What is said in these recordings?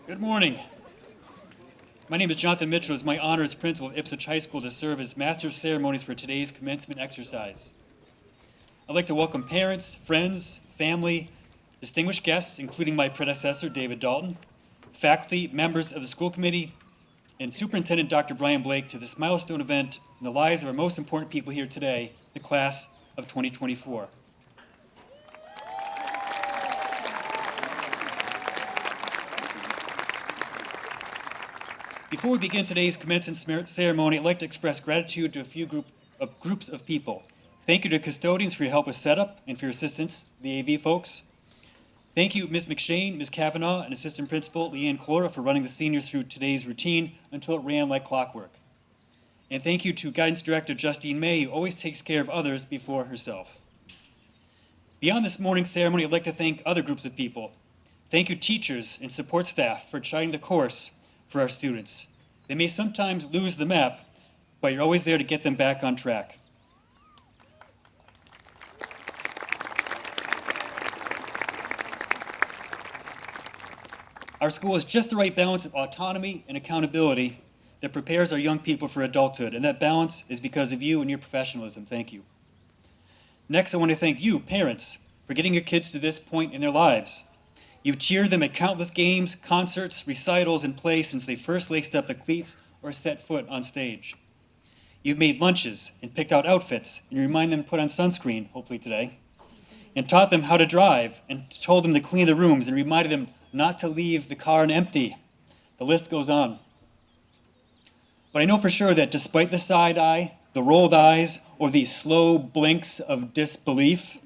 Good morning. My name is Jonathan Mitchell. It's my honor as principal of Ipswich High School to serve as Master of Ceremonies for today's commencement exercise. I'd like to welcome parents, friends, family, distinguished guests, including my predecessor, David Dalton, faculty, members of the school committee, and Superintendent Dr. Brian Blake to this milestone event in the lives of our most important people here today, the class of 2024. Before we begin today's commencement ceremony, I'd like to express gratitude to a few groups of people. Thank you to custodians for your help with setup and for your assistance, the AV folks. Thank you, Ms. McShane, Ms. Kavanaugh, and Assistant Principal Leanne Clora for running the seniors through today's routine until it ran like clockwork. And thank you to Guidance Director Justine May, who always takes care of others before herself. Beyond this morning's ceremony, I'd like to thank other groups of people. Thank you, teachers and support staff, for charting the course for our students. They may sometimes lose the map, but you're always there to get them back on track. Our school has just the right balance of autonomy and accountability that prepares our young people for adulthood, and that balance is because of you and your professionalism. Thank you. Next, I want to thank you, parents, for getting your kids to this point in their lives. You've cheered them at countless games, concerts, recitals, and plays since they first laced up the cleats or set foot on stage. You've made lunches and picked out outfits, and you remind them to put on sunscreen, hopefully today, and taught them how to drive, and told them to clean the rooms, and reminded them not to leave the car empty. The list goes on. But I know for sure that despite the side eye, the rolled eyes, or the slow blinks of disbelief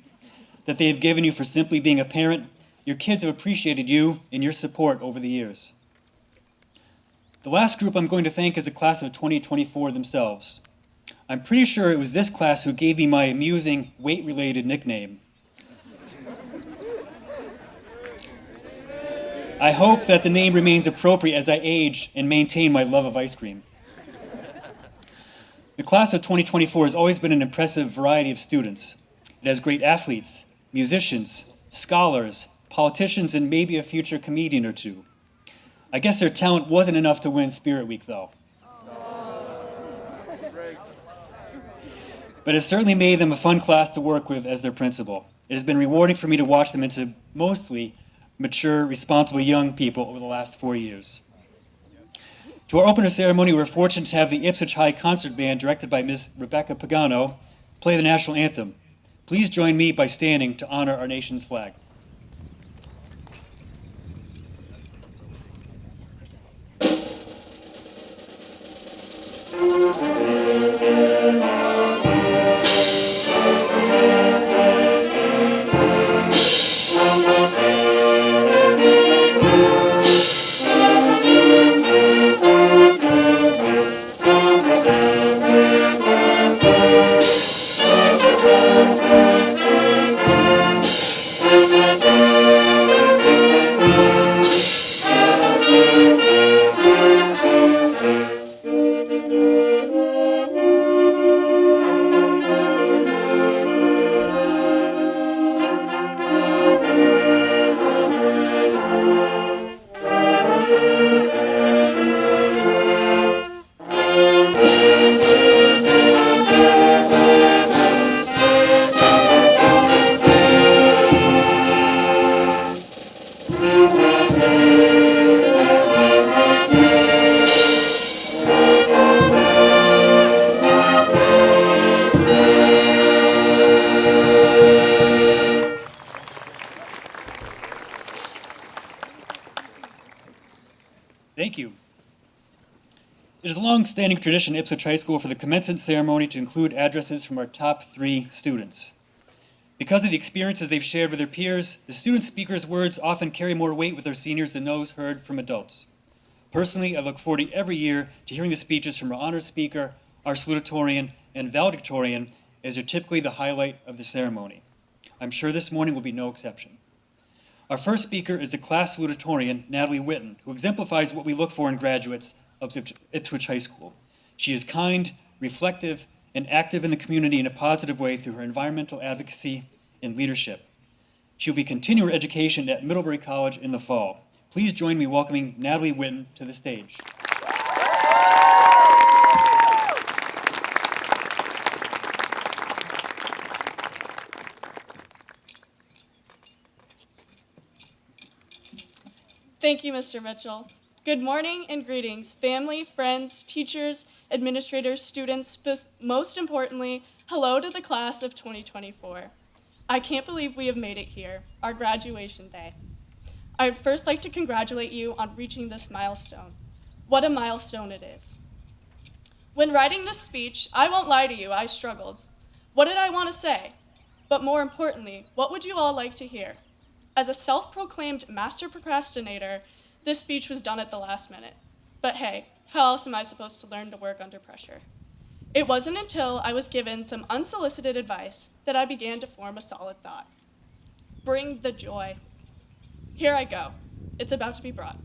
that they have given you for simply being a parent, your kids have appreciated you and your support over the years. The last group I'm going to thank is the class of 2024 themselves. I'm pretty sure it was this class who gave me my amusing weight-related nickname. I hope that the name remains appropriate as I age and maintain my love of ice cream. The class of 2024 has always been an impressive variety of students. It has great athletes, musicians, scholars, politicians, and maybe a future comedian or two. I guess their talent wasn't enough to win Spirit Week, though. But it certainly made them a fun class to work with as their principal. It has been rewarding for me to watch them into mostly mature, responsible young people over the last 4 years. To our opener ceremony, we're fortunate to have the Ipswich High Concert Band, directed by Ms. Rebecca Pagano, play the national anthem. Please join me by standing to honor our nation's flag. Thank you. It is a long-standing tradition at Ipswich High School for the commencement ceremony to include addresses from our top 3 students. Because of the experiences they've shared with their peers, the student speakers' words often carry more weight with our seniors than those heard from adults. Personally, I look forward every year to hearing the speeches from our honors speaker, our salutatorian, and valedictorian, as they're typically the highlight of the ceremony. I'm sure this morning will be no exception. Our first speaker is the class salutatorian, Natalie Witten, who exemplifies what we look for in graduates of Ipswich High School. She is kind, reflective, and active in the community in a positive way through her environmental advocacy and leadership. She will be continuing her education at Middlebury College in the fall. Please join me welcoming Natalie Witten to the stage. Thank you, Mr. Mitchell. Good morning and greetings, family, friends, teachers, administrators, students, but most importantly, hello to the class of 2024. I can't believe we have made it here, our graduation day. I would first like to congratulate you on reaching this milestone. What a milestone it is. When writing this speech, I won't lie to you, I struggled. What did I want to say? But more importantly, what would you all like to hear? As a self-proclaimed master procrastinator, this speech was done at the last minute. But hey, how else am I supposed to learn to work under pressure? It wasn't until I was given some unsolicited advice that I began to form a solid thought. Bring the joy. Here I go. It's about to be brought.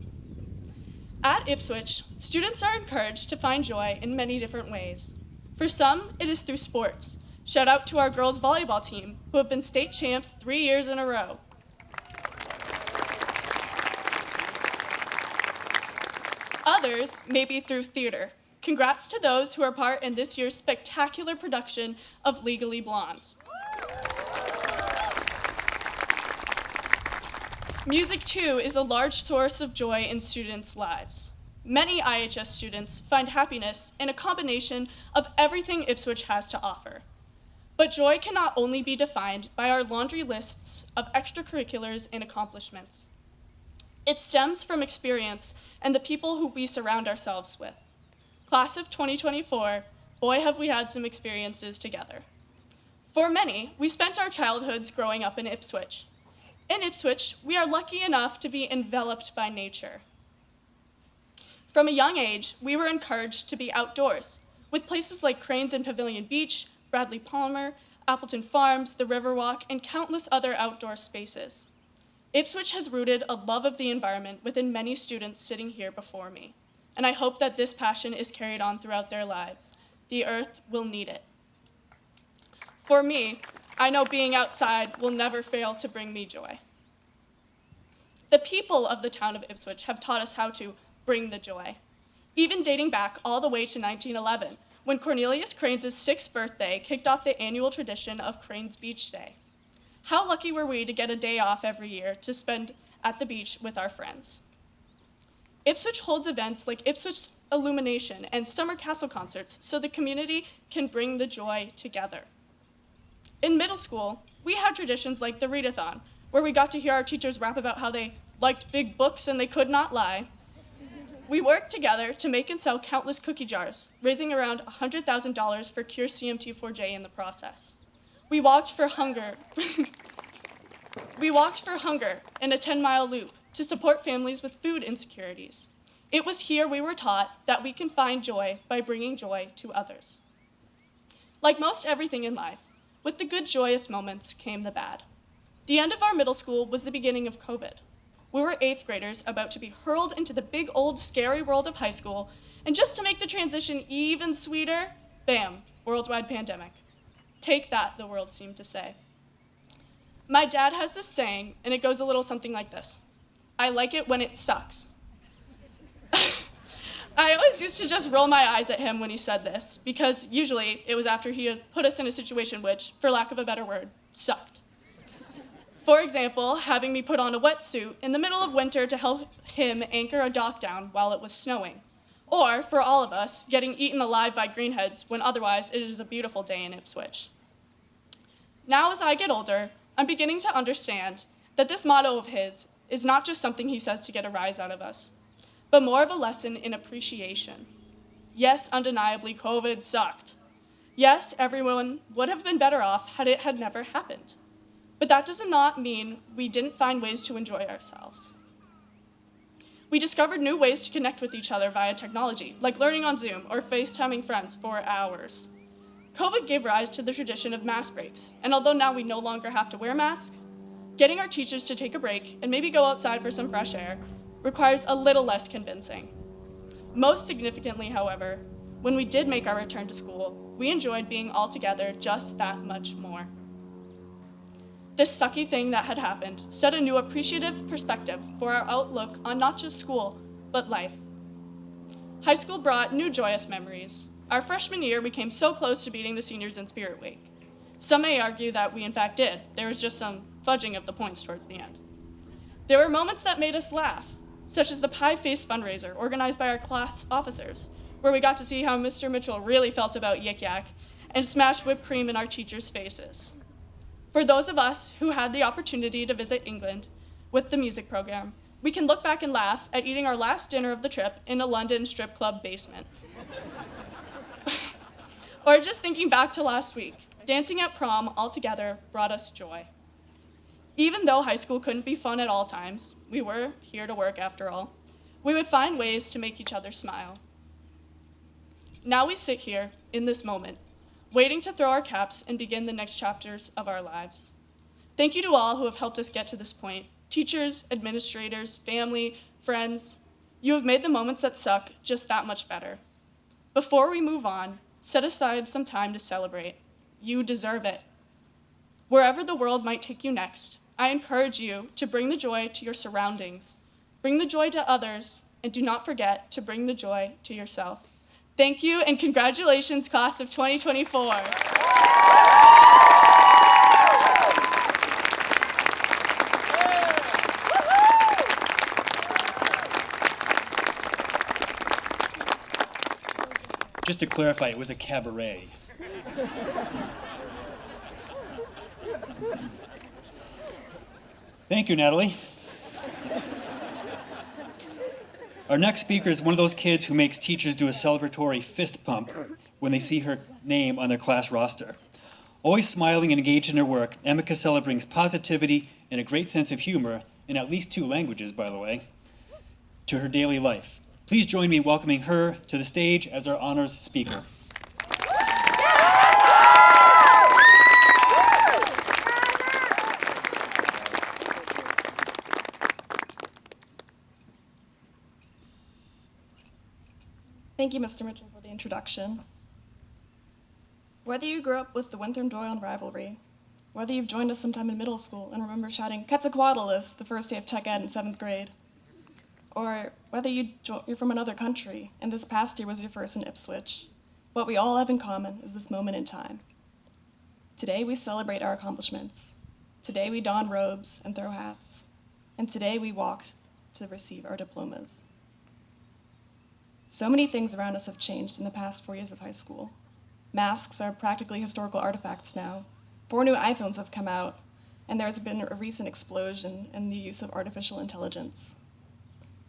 At Ipswich, students are encouraged to find joy in many different ways. For some, it is through sports. Shout out to our girls volleyball team, who have been state champs 3 years in a row. Others may be through theater. Congrats to those who are part in this year's spectacular production of Legally Blonde. Music, too, is a large source of joy in students' lives. Many IHS students find happiness in a combination of everything Ipswich has to offer. But joy cannot only be defined by our laundry lists of extracurriculars and accomplishments. It stems from experience and the people who we surround ourselves with. Class of 2024, boy have we had some experiences together. For many, we spent our childhoods growing up in Ipswich. In Ipswich, we are lucky enough to be enveloped by nature. From a young age, we were encouraged to be outdoors, with places like Cranes and Pavilion Beach, Bradley Palmer, Appleton Farms, the Riverwalk, and countless other outdoor spaces. Ipswich has rooted a love of the environment within many students sitting here before me, and I hope that this passion is carried on throughout their lives. The earth will need it. For me, I know being outside will never fail to bring me joy. The people of the town of Ipswich have taught us how to bring the joy, even dating back all the way to 1911, when Cornelius Cranes' 6th birthday kicked off the annual tradition of Cranes Beach Day. How lucky were we to get a day off every year to spend at the beach with our friends. Ipswich holds events like Ipswich Illumination and Summer Castle concerts so the community can bring the joy together. In middle school, we had traditions like the readathon, where we got to hear our teachers rap about how they liked big books and they could not lie. We worked together to make and sell countless cookie jars, raising around $100,000 for Cure CMT4J in the process. We walked for hunger in a 10-mile loop to support families with food insecurities. It was here we were taught that we can find joy by bringing joy to others. Like most everything in life, with the good joyous moments came the bad. The end of our middle school was the beginning of COVID. We were 8th graders about to be hurled into the big old scary world of high school, and just to make the transition even sweeter, bam, worldwide pandemic. Take that, the world seemed to say. My dad has this saying, and it goes a little something like this. I like it when it sucks. I always used to just roll my eyes at him when he said this, because usually it was after he had put us in a situation which, for lack of a better word, sucked. For example, having me put on a wetsuit in the middle of winter to help him anchor a dock down while it was snowing. Or, for all of us, getting eaten alive by greenheads when otherwise it is a beautiful day in Ipswich. Now as I get older, I'm beginning to understand that this motto of his is not just something he says to get a rise out of us, but more of a lesson in appreciation. Yes, undeniably, COVID sucked. Yes, everyone would have been better off had it had never happened. But that does not mean we didn't find ways to enjoy ourselves. We discovered new ways to connect with each other via technology, like learning on Zoom or FaceTiming friends for hours. COVID gave rise to the tradition of mask breaks, and although now we no longer have to wear masks, getting our teachers to take a break and maybe go outside for some fresh air requires a little less convincing. Most significantly, however, when we did make our return to school, we enjoyed being all together just that much more. This sucky thing that had happened set a new appreciative perspective for our outlook on not just school, but life. High school brought new joyous memories. Our freshman year, we came so close to beating the seniors in Spirit Week. Some may argue that we in fact did. There was just some fudging of the points towards the end. There were moments that made us laugh, such as the pie-face fundraiser organized by our class officers, where we got to see how Mr. Mitchell really felt about Yik Yak and smash whipped cream in our teachers' faces. For those of us who had the opportunity to visit England with the music program, we can look back and laugh at eating our last dinner of the trip in a London strip club basement. Or just thinking back to last week, dancing at prom all together brought us joy. Even though high school couldn't be fun at all times, we were here to work after all, we would find ways to make each other smile. Now we sit here in this moment, waiting to throw our caps and begin the next chapters of our lives. Thank you to all who have helped us get to this point. Teachers, administrators, family, friends, you have made the moments that suck just that much better. Before we move on, set aside some time to celebrate. You deserve it. Wherever the world might take you next, I encourage you to bring the joy to your surroundings, bring the joy to others, and do not forget to bring the joy to yourself. Thank you, and congratulations, class of 2024. Just to clarify, it was a cabaret. Thank you, Natalie. Our next speaker is one of those kids who makes teachers do a celebratory fist pump when they see her name on their class roster. Always smiling and engaged in her work, Emma Casella brings positivity and a great sense of humor, in at least 2 languages, by the way, to her daily life. Please join me in welcoming her to the stage as our honors speaker. Thank you, Mr. Mitchell, for the introduction. Whether you grew up with the Winthrop-Doyle rivalry, whether you've joined us sometime in middle school and remember shouting Quetzalcoatlus the first day of tech ed in 7th grade, or whether you're from another country and this past year was your first in Ipswich, what we all have in common is this moment in time. Today we celebrate our accomplishments. Today we don robes and throw hats. And today we walk to receive our diplomas. So many things around us have changed in the past 4 years of high school. Masks are practically historical artifacts now. 4 new iPhones have come out, and there's been a recent explosion in the use of artificial intelligence.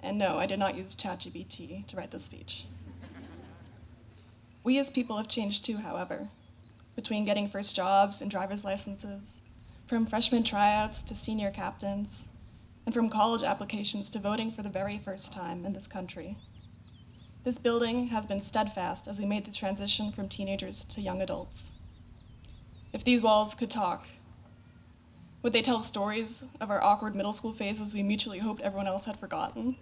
And no, I did not use ChatGPT to write this speech. We as people have changed too, however, between getting first jobs and driver's licenses, from freshman tryouts to senior captains, and from college applications to voting for the very first time in this country. This building has been steadfast as we made the transition from teenagers to young adults. If these walls could talk, would they tell stories of our awkward middle school phases we mutually hoped everyone else had forgotten?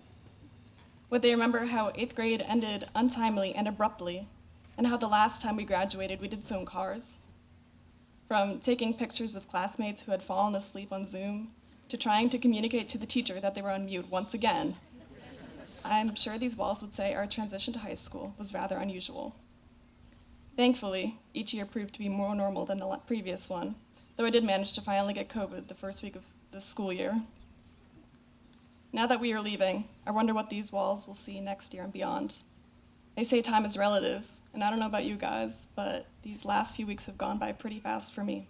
Would they remember how 8th grade ended untimely and abruptly, and how the last time we graduated we did so in cars? From taking pictures of classmates who had fallen asleep on Zoom, to trying to communicate to the teacher that they were on mute once again. I'm sure these walls would say our transition to high school was rather unusual. Thankfully, each year proved to be more normal than the previous one, though I did manage to finally get COVID the first week of this school year. Now that we are leaving, I wonder what these walls will see next year and beyond. They say time is relative, and I don't know about you guys, but these last few weeks have gone by pretty fast for me.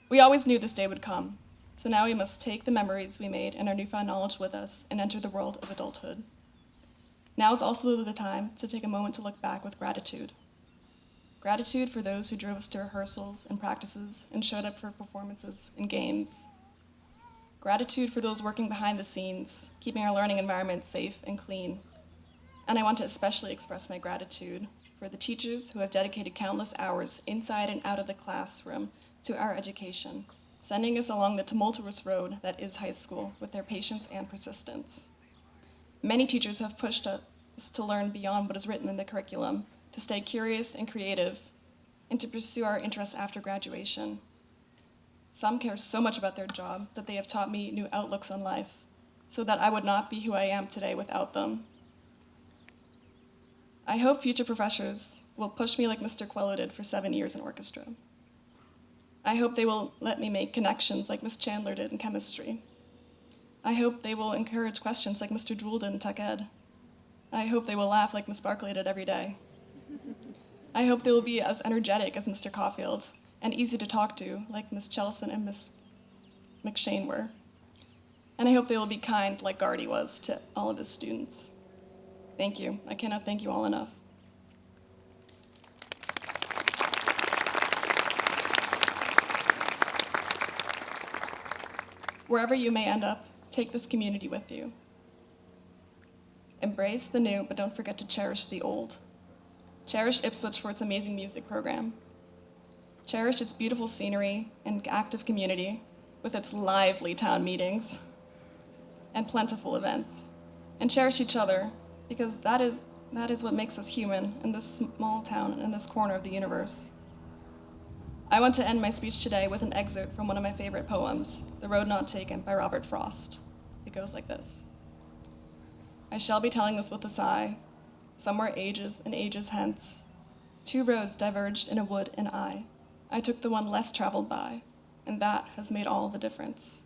We always knew this day would come, so now we must take the memories we made and our newfound knowledge with us and enter the world of adulthood. Now is also the time to take a moment to look back with gratitude. Gratitude for those who drove us to rehearsals and practices and showed up for performances and games. Gratitude for those working behind the scenes, keeping our learning environment safe and clean. And I want to especially express my gratitude for the teachers who have dedicated countless hours inside and out of the classroom to our education, sending us along the tumultuous road that is high school with their patience and persistence. Many teachers have pushed us to learn beyond what is written in the curriculum, to stay curious and creative, and to pursue our interests after graduation. Some care so much about their job that they have taught me new outlooks on life, so that I would not be who I am today without them. I hope future professors will push me like Mr. Quello did for 7 years in orchestra. I hope they will let me make connections like Miss Chandler did in chemistry. I hope they will encourage questions like Mr. Jewell did in tech ed. I hope they will laugh like Miss Barclay did every day. I hope they will be as energetic as Mr. Caulfield and easy to talk to like Miss Chelson and Miss McShane were. And I hope they will be kind like Gardy was to all of his students. Thank you. I cannot thank you all enough. Wherever you may end up, take this community with you. Embrace the new, but don't forget to cherish the old. Cherish Ipswich for its amazing music program. Cherish its beautiful scenery and active community with its lively town meetings and plentiful events. And cherish each other, because that is what makes us human in this small town, in this corner of the universe. I want to end my speech today with an excerpt from one of my favorite poems, The Road Not Taken by Robert Frost. It goes like this. I shall be telling this with a sigh, somewhere ages and ages hence. 2 roads diverged in a wood, and I took the one less traveled by, and that has made all the difference.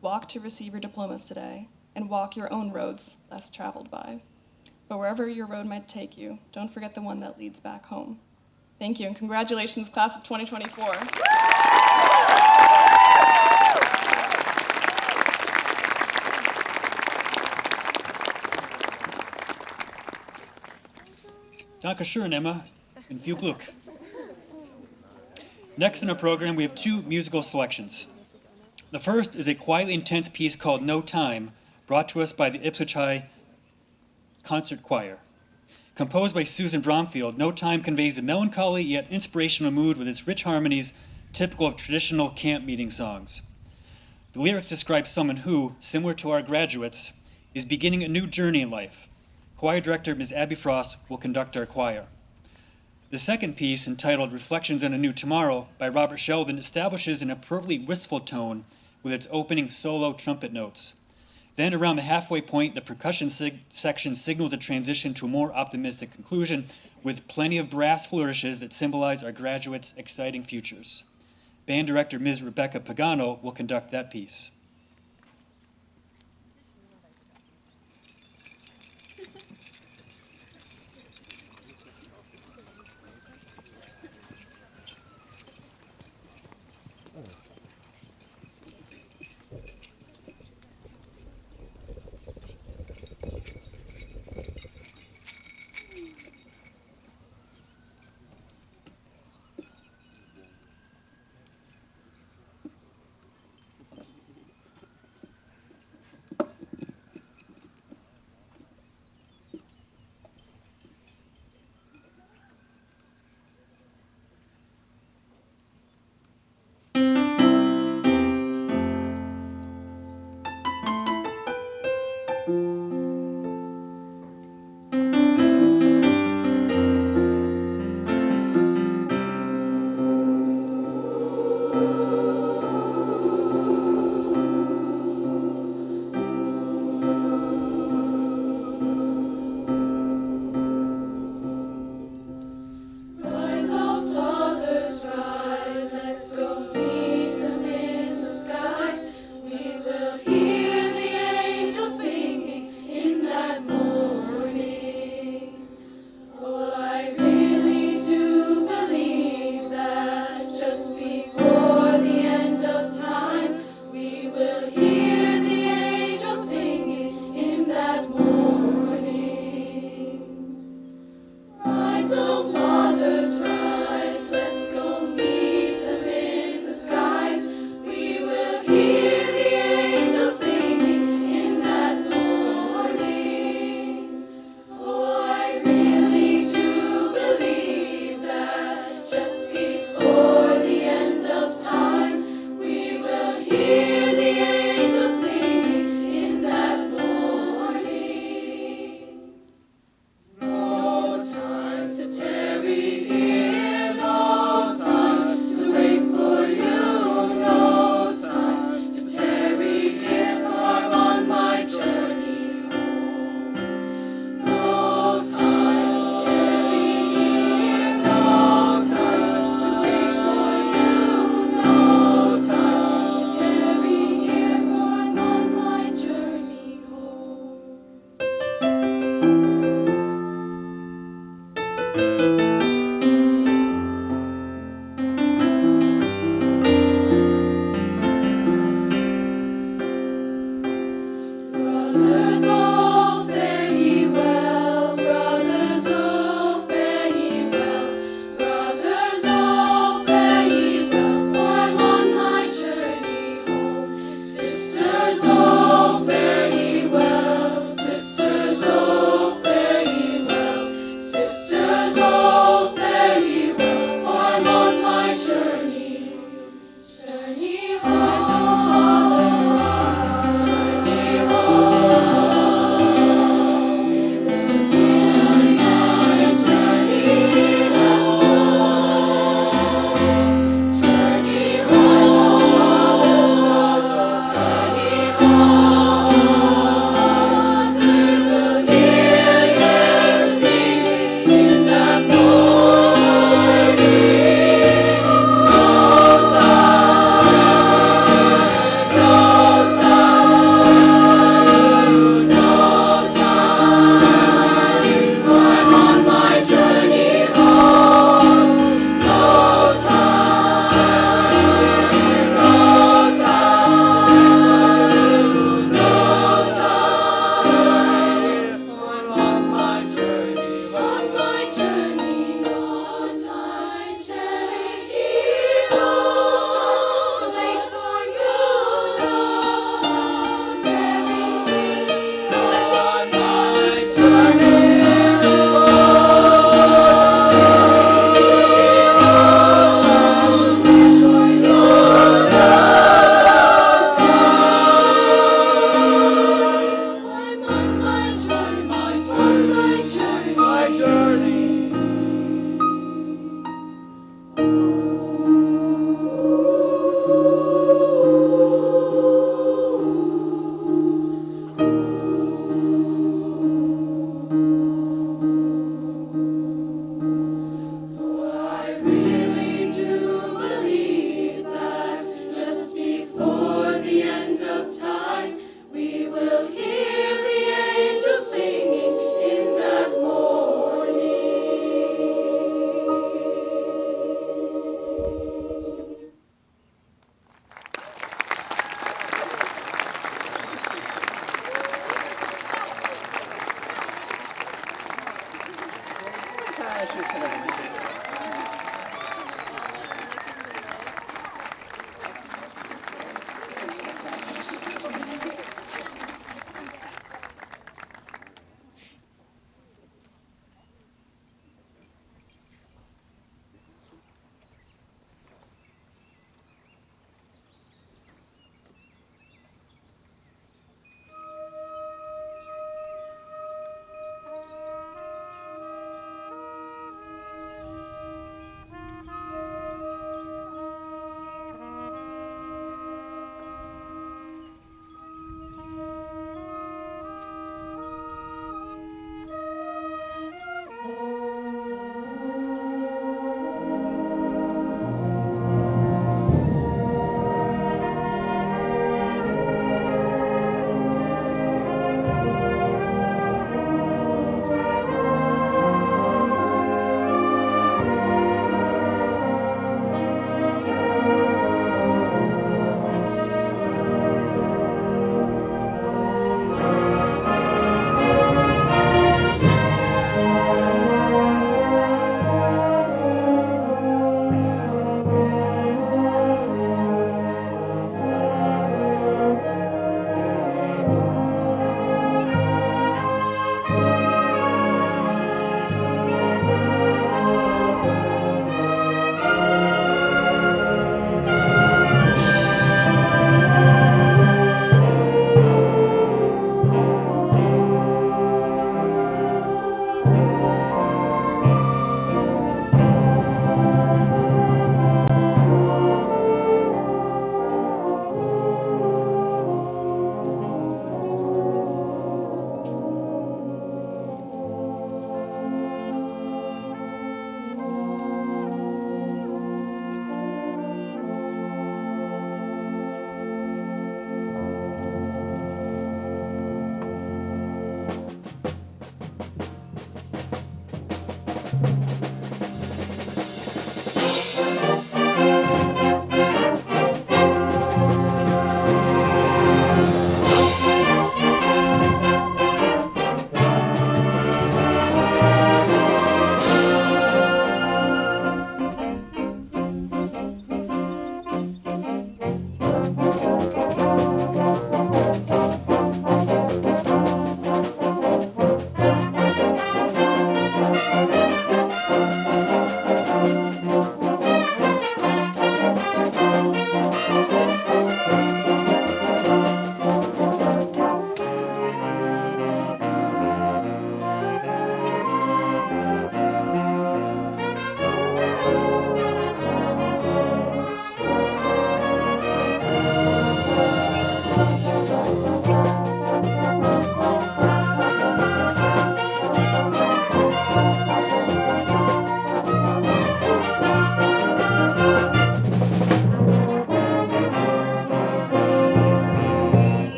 Walk to receive your diplomas today, and walk your own roads less traveled by. But wherever your road might take you, don't forget the one that leads back home. Thank you, and congratulations, class of 2024. Dankeschön, Emma, and viel Glück. Next in our program, we have 2 musical selections. The first is a quietly intense piece called No Time, brought to us by the Ipswich High Concert Choir. Composed by Susan Bromfield, No Time conveys a melancholy yet inspirational mood with its rich harmonies typical of traditional camp meeting songs. The lyrics describe someone who, similar to our graduates, is beginning a new journey in life. Choir director Ms. Abby Frost will conduct our choir. The second piece, entitled Reflections on a New Tomorrow by Robert Sheldon, establishes an appropriately wistful tone with its opening solo trumpet notes. Then, around the halfway point, the percussion section signals a transition to a more optimistic conclusion with plenty of brass flourishes that symbolize our graduates' exciting futures. Band director Ms. Rebecca Pagano will conduct that piece. For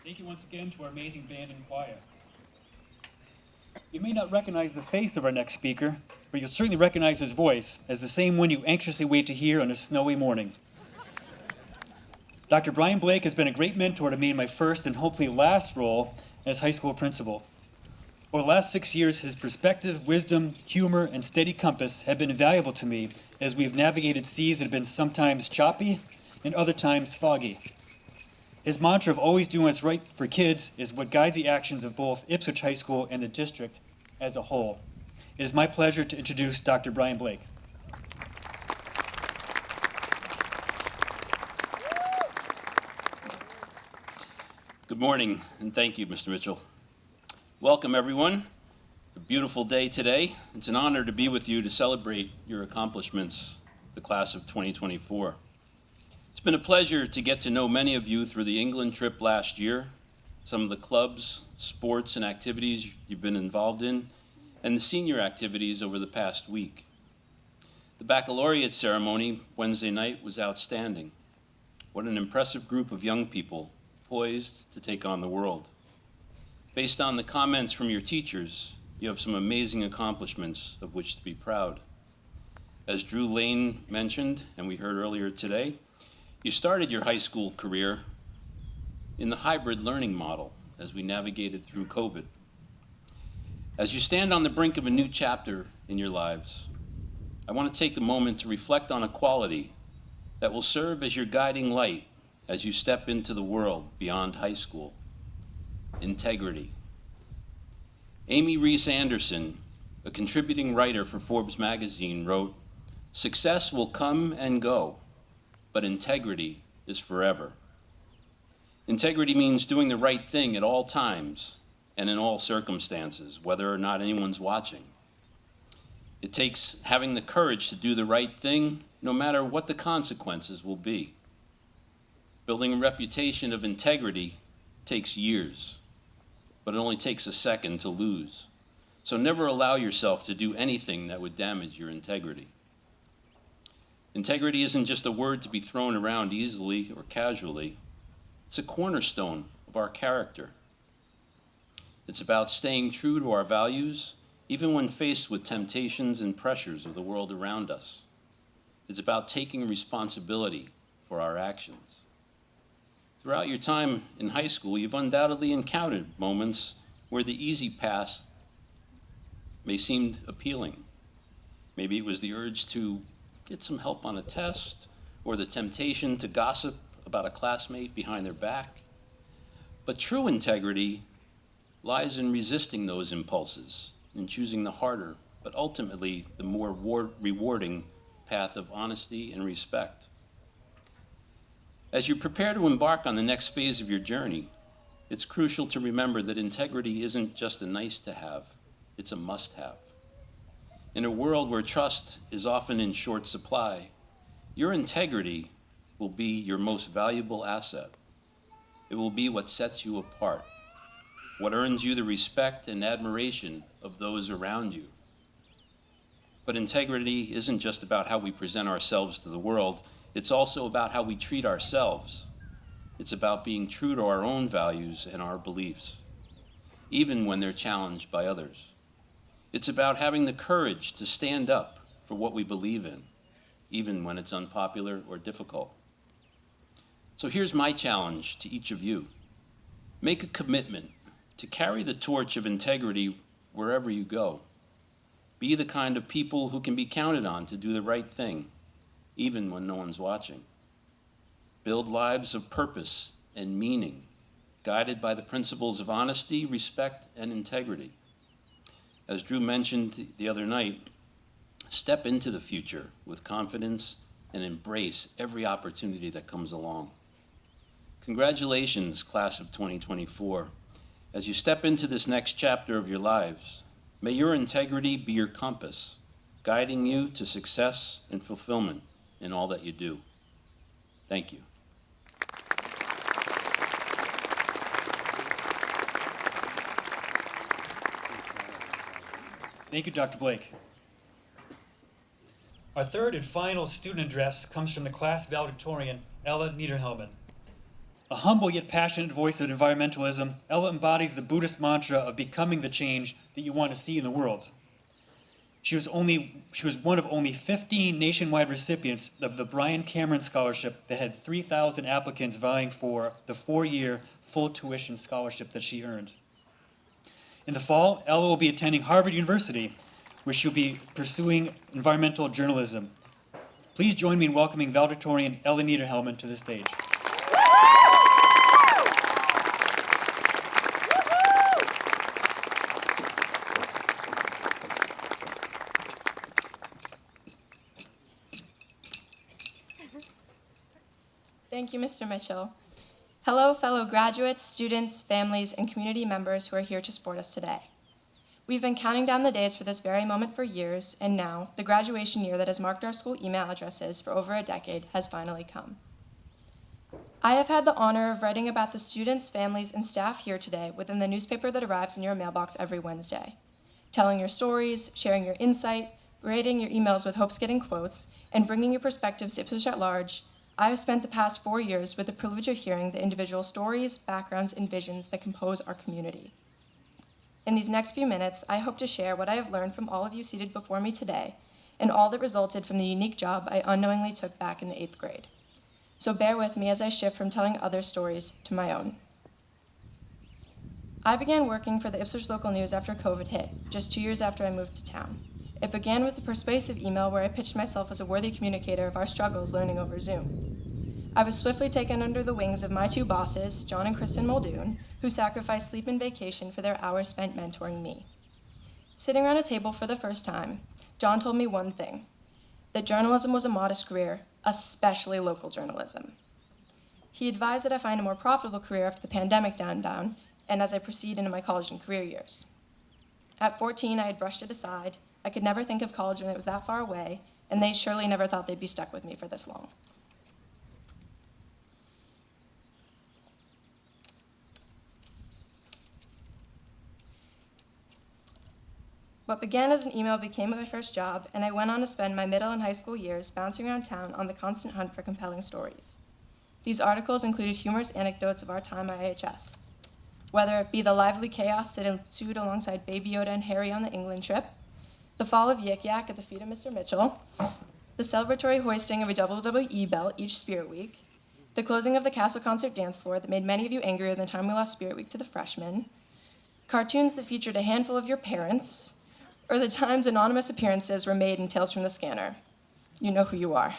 Thank you once again to our amazing band and choir. You may not recognize the face of our next speaker, but you'll certainly recognize his voice as the same one you anxiously wait to hear on a snowy morning. Dr. Brian Blake has been a great mentor to me in my first and hopefully last role as high school principal. Over the last 6 years, his perspective, wisdom, humor, and steady compass have been invaluable to me as we have navigated seas that have been sometimes choppy and other times foggy. His mantra of always doing what's right for kids is what guides the actions of both Ipswich High School and the district as a whole. It is my pleasure to introduce Dr. Brian Blake. Good morning, and thank you, Mr. Mitchell. Welcome, everyone. It's a beautiful day today. It's an honor to be with you to celebrate your accomplishments, the class of 2024. It's been a pleasure to get to know many of you through the England trip last year, some of the clubs, sports, and activities you've been involved in, and the senior activities over the past week. The baccalaureate ceremony Wednesday night was outstanding. What an impressive group of young people poised to take on the world. Based on the comments from your teachers, you have some amazing accomplishments of which to be proud. As Drew Lane mentioned, and we heard earlier today, you started your high school career in the hybrid learning model as we navigated through COVID. As you stand on the brink of a new chapter in your lives, I want to take a moment to reflect on a quality that will serve as your guiding light as you step into the world beyond high school: integrity. Amy Reese Anderson, a contributing writer for Forbes magazine, wrote, "Success will come and go, but integrity is forever." Integrity means doing the right thing at all times and in all circumstances, whether or not anyone's watching. It takes having the courage to do the right thing, no matter what the consequences will be. Building a reputation of integrity takes years, but it only takes a second to lose. So never allow yourself to do anything that would damage your integrity. Integrity isn't just a word to be thrown around easily or casually. It's a cornerstone of our character. It's about staying true to our values, even when faced with temptations and pressures of the world around us. It's about taking responsibility for our actions. Throughout your time in high school, you've undoubtedly encountered moments where the easy path may seem appealing. Maybe it was the urge to get some help on a test, or the temptation to gossip about a classmate behind their back. But true integrity lies in resisting those impulses and choosing the harder, but ultimately the more rewarding path of honesty and respect. As you prepare to embark on the next phase of your journey, it's crucial to remember that integrity isn't just a nice to have, it's a must have. In a world where trust is often in short supply, your integrity will be your most valuable asset. It will be what sets you apart, what earns you the respect and admiration of those around you. But integrity isn't just about how we present ourselves to the world, it's also about how we treat ourselves. It's about being true to our own values and our beliefs, even when they're challenged by others. It's about having the courage to stand up for what we believe in, even when it's unpopular or difficult. So here's my challenge to each of you. Make a commitment to carry the torch of integrity wherever you go. Be the kind of people who can be counted on to do the right thing, even when no one's watching. Build lives of purpose and meaning, guided by the principles of honesty, respect, and integrity. As Drew mentioned the other night, step into the future with confidence and embrace every opportunity that comes along. Congratulations, class of 2024. As you step into this next chapter of your lives, may your integrity be your compass, guiding you to success and fulfillment in all that you do. Thank you. Thank you, Dr. Blake. Our third and final student address comes from the class valedictorian, Ella Niederhelman. A humble yet passionate voice of environmentalism, Ella embodies the Buddhist mantra of becoming the change that you want to see in the world. She was one of only 15 nationwide recipients of the Brian Cameron Scholarship that had 3,000 applicants vying for the 4-year full tuition scholarship that she earned. In the fall, Ella will be attending Harvard University, where she'll be pursuing environmental journalism. Please join me in welcoming valedictorian Ella Niederhelman to the stage. Thank you, Mr. Mitchell. Hello, fellow graduates, students, families, and community members who are here to support us today. We've been counting down the days for this very moment for years, and now, the graduation year that has marked our school email addresses for over a decade has finally come. I have had the honor of writing about the students, families, and staff here today within the newspaper that arrives in your mailbox every Wednesday, telling your stories, sharing your insight, grading your emails with hopes getting quotes, and bringing your perspectives to Ipswich at large. I have spent the past 4 years with the privilege of hearing the individual stories, backgrounds, and visions that compose our community. In these next few minutes, I hope to share what I have learned from all of you seated before me today, and all that resulted from the unique job I unknowingly took back in the 8th grade. So bear with me as I shift from telling other stories to my own. I began working for the Ipswich Local News after COVID hit, just 2 years after I moved to town. It began with a persuasive email where I pitched myself as a worthy communicator of our struggles learning over Zoom. I was swiftly taken under the wings of my 2 bosses, John and Kristen Muldoon, who sacrificed sleep and vacation for their hours spent mentoring me. Sitting around a table for the first time, John told me one thing, that journalism was a modest career, especially local journalism. He advised that I find a more profitable career after the pandemic died down, and as I proceed into my college and career years. At 14, I had brushed it aside. I could never think of college when it was that far away, and they surely never thought they'd be stuck with me for this long. What began as an email became my first job, and I went on to spend my middle and high school years bouncing around town on the constant hunt for compelling stories. These articles included humorous anecdotes of our time at IHS, whether it be the lively chaos that ensued alongside Baby Yoda and Harry on the England trip, the fall of Yik Yak at the feet of Mr. Mitchell, the celebratory hoisting of a WWE belt each Spirit Week, the closing of the Castle Concert dance floor that made many of you angrier than the time we lost Spirit Week to the freshmen, cartoons that featured a handful of your parents, or the times anonymous appearances were made in Tales from the Scanner. You know who you are.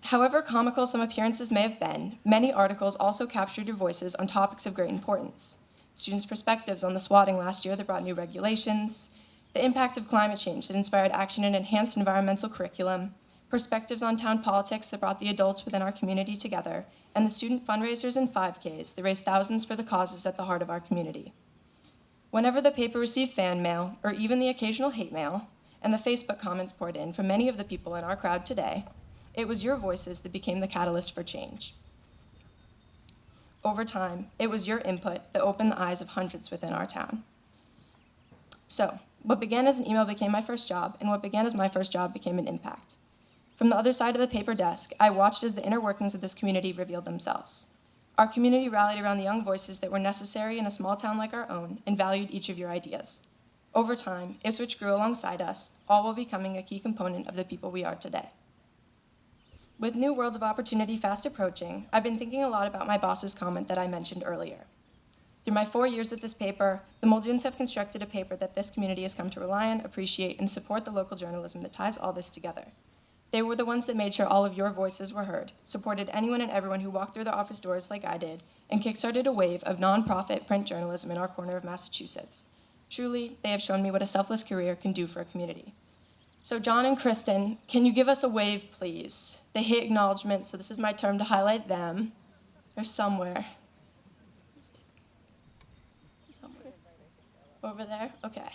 However comical some appearances may have been, many articles also captured your voices on topics of great importance. Students' perspectives on the swatting last year that brought new regulations, the impact of climate change that inspired action and enhanced environmental curriculum, perspectives on town politics that brought the adults within our community together, and the student fundraisers and 5Ks that raised thousands for the causes at the heart of our community. Whenever the paper received fan mail, or even the occasional hate mail, and the Facebook comments poured in from many of the people in our crowd today, it was your voices that became the catalyst for change. Over time, it was your input that opened the eyes of hundreds within our town. So, what began as an email became my first job, and what began as my first job became an impact. From the other side of the paper desk, I watched as the inner workings of this community revealed themselves. Our community rallied around the young voices that were necessary in a small town like our own and valued each of your ideas. Over time, Ipswich grew alongside us, all while becoming a key component of the people we are today. With new worlds of opportunity fast approaching, I've been thinking a lot about my boss's comment that I mentioned earlier. Through my 4 years at this paper, the Muldoons have constructed a paper that this community has come to rely on, appreciate, and support the local journalism that ties all this together. They were the ones that made sure all of your voices were heard, supported anyone and everyone who walked through their office doors like I did, and kickstarted a wave of nonprofit print journalism in our corner of Massachusetts. Truly, they have shown me what a selfless career can do for a community. So John and Kristen, can you give us a wave, please? They hate acknowledgement, so this is my turn to highlight them. They're somewhere. Somewhere. Over there? Okay.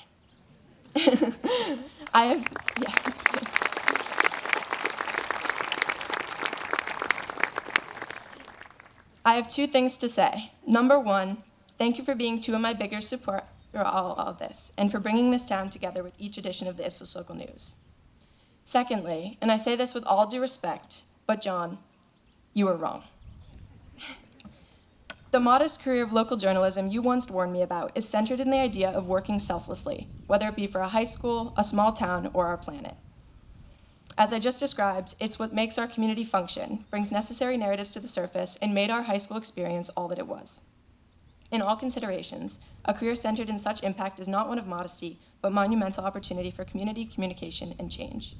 I have 2 things to say. Number 1, thank you for being 2 of my bigger support through all of this, and for bringing this town together with each edition of the Ipswich Local News. Secondly, and I say this with all due respect, but John, you were wrong. The modest career of local journalism you once warned me about is centered in the idea of working selflessly, whether it be for a high school, a small town, or our planet. As I just described, it's what makes our community function, brings necessary narratives to the surface, and made our high school experience all that it was. In all considerations, a career centered in such impact is not one of modesty, but monumental opportunity for community communication and change.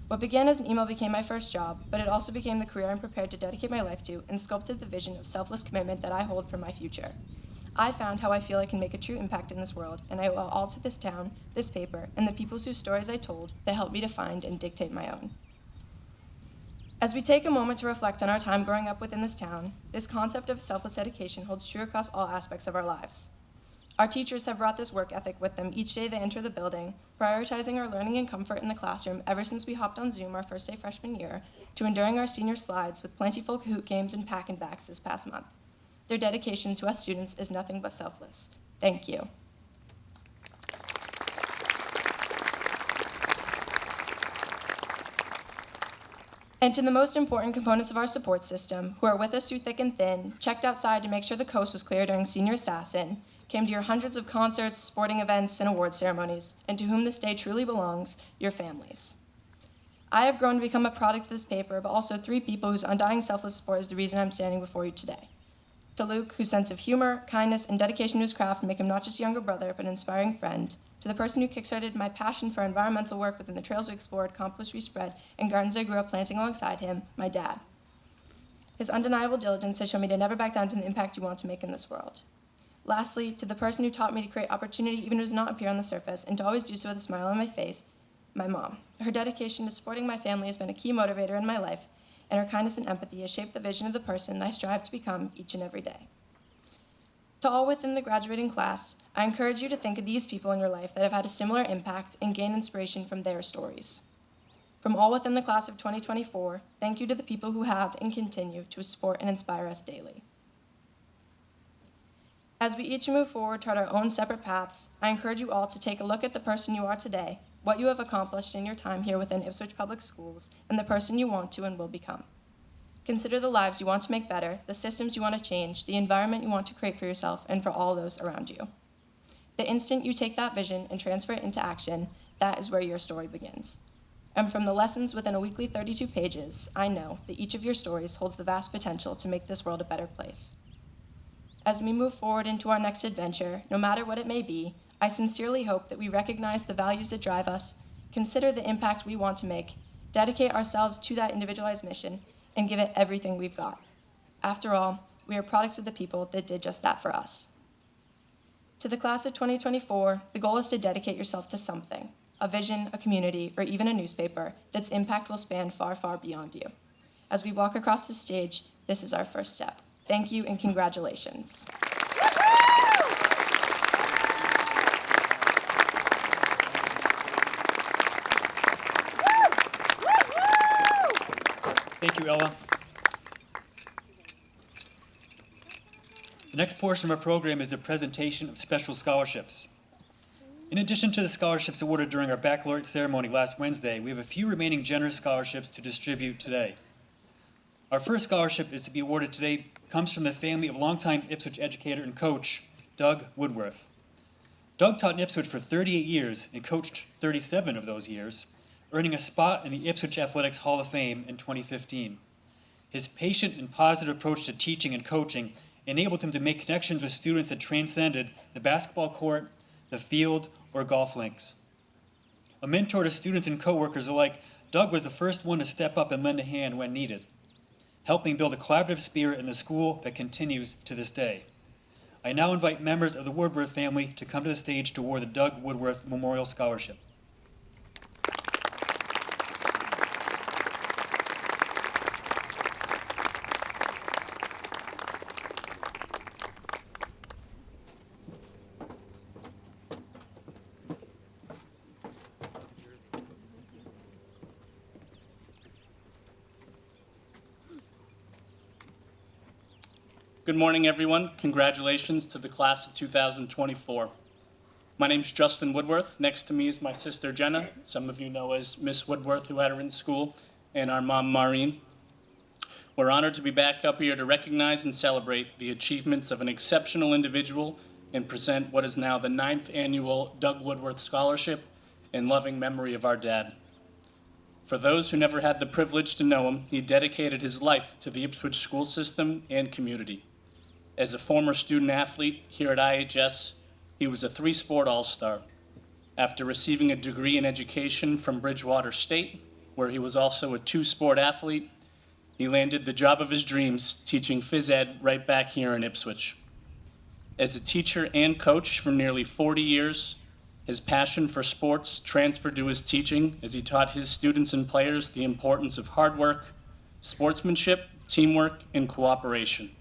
What began as an email became my first job, but it also became the career I'm prepared to dedicate my life to and sculpted the vision of selfless commitment that I hold for my future. I found how I feel I can make a true impact in this world, and I owe all to this town, this paper, and the people whose stories I told that helped me to find and dictate my own. As we take a moment to reflect on our time growing up within this town, this concept of selfless dedication holds true across all aspects of our lives. Our teachers have brought this work ethic with them each day they enter the building, prioritizing our learning and comfort in the classroom ever since we hopped on Zoom our first day freshman year, to enduring our senior slides with plentiful Kahoot games and pack-and-backs this past month. Their dedication to us students is nothing but selfless. Thank you. And to the most important components of our support system, who are with us through thick and thin, checked outside to make sure the coast was clear during Senior Assassin, came to your hundreds of concerts, sporting events, and award ceremonies, and to whom this day truly belongs, your families. I have grown to become a product of this paper, but also three people whose undying selfless support is the reason I'm standing before you today. To Luke, whose sense of humor, kindness, and dedication to his craft make him not just a younger brother, but an inspiring friend. To the person who kickstarted my passion for environmental work within the trails we explored, compost we spread, and gardens I grew up planting alongside him, my dad. His undeniable diligence has shown me to never back down from the impact you want to make in this world. Lastly, to the person who taught me to create opportunity even when it does not appear on the surface, and to always do so with a smile on my face, my mom. Her dedication to supporting my family has been a key motivator in my life, and her kindness and empathy has shaped the vision of the person I strive to become each and every day. To all within the graduating class, I encourage you to think of these people in your life that have had a similar impact and gain inspiration from their stories. From all within the class of 2024, thank you to the people who have and continue to support and inspire us daily. As we each move forward toward our own separate paths, I encourage you all to take a look at the person you are today, what you have accomplished in your time here within Ipswich Public Schools, and the person you want to and will become. Consider the lives you want to make better, the systems you want to change, the environment you want to create for yourself and for all those around you. The instant you take that vision and transfer it into action, that is where your story begins. And from the lessons within a weekly 32 pages, I know that each of your stories holds the vast potential to make this world a better place. As we move forward into our next adventure, no matter what it may be, I sincerely hope that we recognize the values that drive us, consider the impact we want to make, dedicate ourselves to that individualized mission, and give it everything we've got. After all, we are products of the people that did just that for us. To the class of 2024, the goal is to dedicate yourself to something, a vision, a community, or even a newspaper that's impact will span far, far beyond you. As we walk across the stage, this is our first step. Thank you and congratulations. Thank you, Ella. The next portion of our program is the presentation of special scholarships. In addition to the scholarships awarded during our baccalaureate ceremony last Wednesday, we have a few remaining generous scholarships to distribute today. Our first scholarship is to be awarded today comes from the family of longtime Ipswich educator and coach, Doug Woodworth. Doug taught in Ipswich for 38 years and coached 37 of those years, earning a spot in the Ipswich Athletics Hall of Fame in 2015. His patient and positive approach to teaching and coaching enabled him to make connections with students that transcended the basketball court, the field, or golf links. A mentor to students and coworkers alike, Doug was the first one to step up and lend a hand when needed, helping build a collaborative spirit in the school that continues to this day. I now invite members of the Woodworth family to come to the stage to award the Doug Woodworth Memorial Scholarship. Good morning, everyone. Congratulations to the class of 2024. My name's Justin Woodworth. Next to me is my sister Jenna, some of you know as Miss Woodworth, who had her in school, and our mom Maureen. We're honored to be back up here to recognize and celebrate the achievements of an exceptional individual and present what is now the 9th annual Doug Woodworth Scholarship in loving memory of our dad. For those who never had the privilege to know him, he dedicated his life to the Ipswich school system and community. As a former student athlete here at IHS, he was a 3-sport all-star. After receiving a degree in education from Bridgewater State, where he was also a 2-sport athlete, he landed the job of his dreams teaching phys ed right back here in Ipswich. As a teacher and coach for nearly 40 years, his passion for sports transferred to his teaching as he taught his students and players the importance of hard work, sportsmanship, teamwork, and cooperation.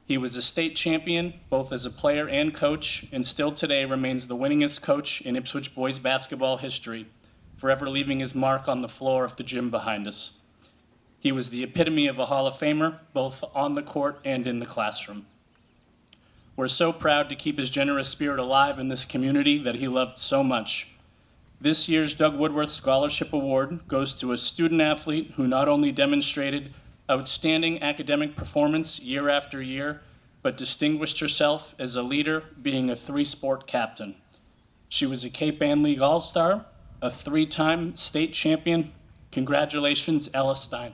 He was a state champion, both as a player and coach, and still today remains the winningest coach in Ipswich boys basketball history, forever leaving his mark on the floor of the gym behind us. He was the epitome of a Hall of Famer, both on the court and in the classroom. We're so proud to keep his generous spirit alive in this community that he loved so much. This year's Doug Woodworth Scholarship Award goes to a student athlete who not only demonstrated outstanding academic performance year after year, but distinguished herself as a leader, being a 3-sport captain. She was a Cape Ann League All-Star, a 3-time state champion. Congratulations, Ella Stein.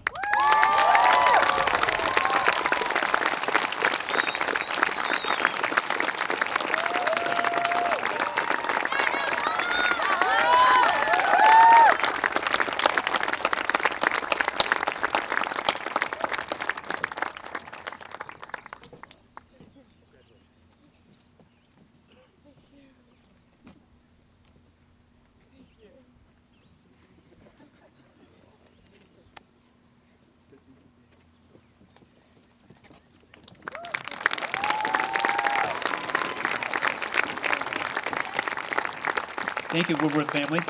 Thank you, Woodworth family.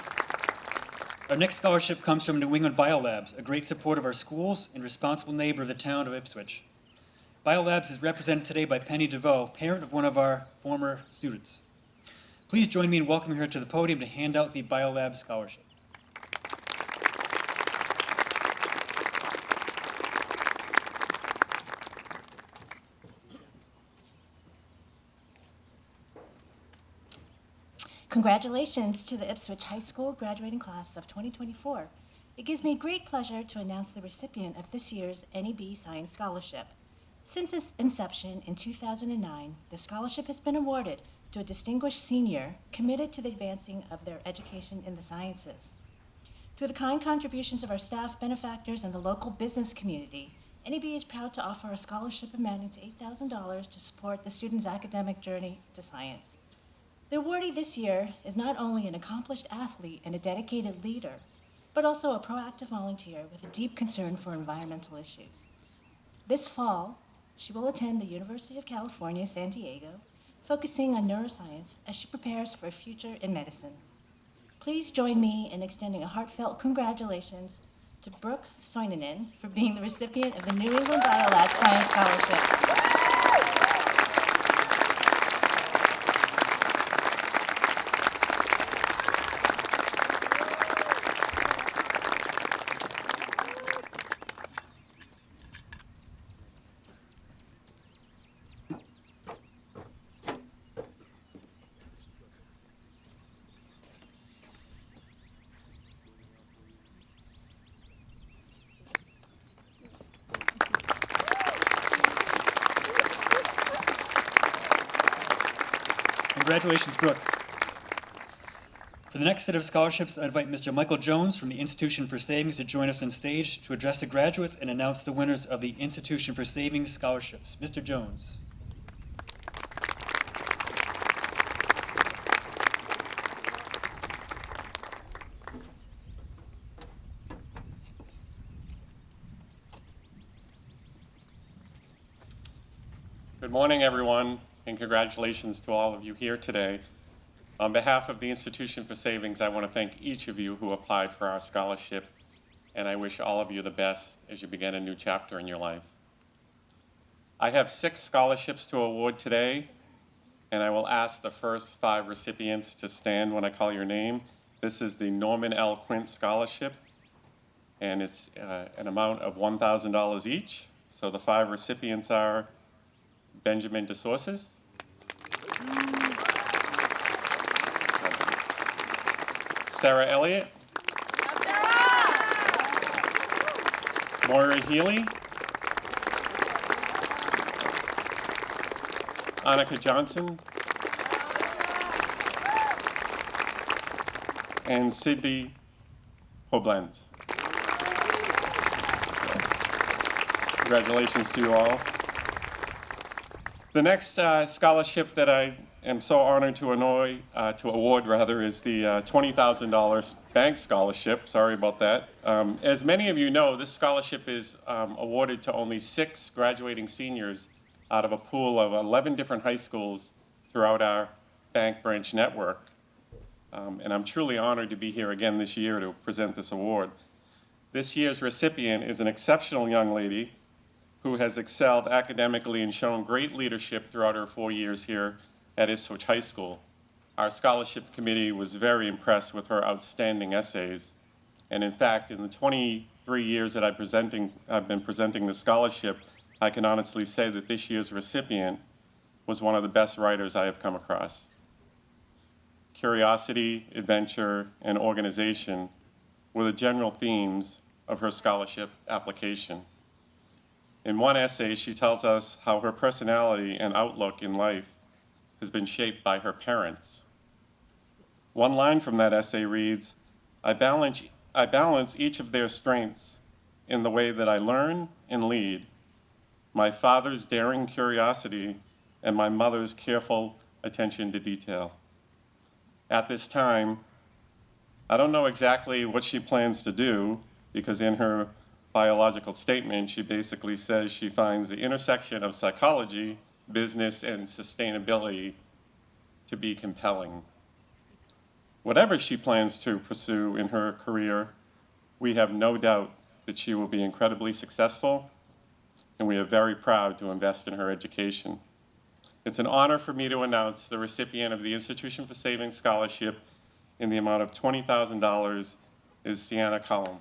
Our next scholarship comes from New England Biolabs, a great support of our schools and responsible neighbor of the town of Ipswich. Biolabs is represented today by Penny DeVoe, parent of one of our former students. Please join me in welcoming her to the podium to hand out the Biolabs scholarship. Congratulations to the Ipswich High School graduating class of 2024. It gives me great pleasure to announce the recipient of this year's NEB Science Scholarship. Since its inception in 2009, the scholarship has been awarded to a distinguished senior committed to the advancing of their education in the sciences. Through the kind contributions of our staff, benefactors, and the local business community, NEB is proud to offer a scholarship amounting to $8,000 to support the student's academic journey to science. The awardee this year is not only an accomplished athlete and a dedicated leader, but also a proactive volunteer with a deep concern for environmental issues. This fall, she will attend the University of California, San Diego, focusing on neuroscience as she prepares for a future in medicine. Please join me in extending a heartfelt congratulations to Brooke Soininen for being the recipient of the New England Biolabs Science Scholarship. Congratulations, Brooke. For the next set of scholarships, I invite Mr. Michael Jones from the Institution for Savings to join us on stage to address the graduates and announce the winners of the Institution for Savings scholarships. Mr. Jones. Good morning, everyone, and congratulations to all of you here today. On behalf of the Institution for Savings, I want to thank each of you who applied for our scholarship, and I wish all of you the best as you begin a new chapter in your life. I have 6 scholarships to award today, and I will ask the first 5 recipients to stand when I call your name. This is the Norman L. Quint Scholarship, and it's an amount of $1,000 each. So the 5 recipients are Benjamin DeSources, Sarah Elliott, Moira Healy, Annika Johnson, and Sydney Hoblenz. Congratulations to you all. The next scholarship that I am so honored to award is the $20,000 bank scholarship. Sorry about that. As many of you know, this scholarship is awarded to only 6 graduating seniors out of a pool of 11 different high schools throughout our bank branch network. And I'm truly honored to be here again this year to present this award. This year's recipient is an exceptional young lady who has excelled academically and shown great leadership throughout her 4 years here at Ipswich High School. Our scholarship committee was very impressed with her outstanding essays. And in fact, in the 23 years that I've been presenting the scholarship, I can honestly say that this year's recipient was one of the best writers I have come across. Curiosity, adventure, and organization were the general themes of her scholarship application. In one essay, she tells us how her personality and outlook in life has been shaped by her parents. One line from that essay reads, I balance each of their strengths in the way that I learn and lead, my father's daring curiosity and my mother's careful attention to detail. At this time, I don't know exactly what she plans to do, because in her biological statement, she basically says she finds the intersection of psychology, business, and sustainability to be compelling. Whatever she plans to pursue in her career, we have no doubt that she will be incredibly successful, and we are very proud to invest in her education. It's an honor for me to announce the recipient of the Institution for Savings Scholarship in the amount of $20,000 is Sienna Cullum.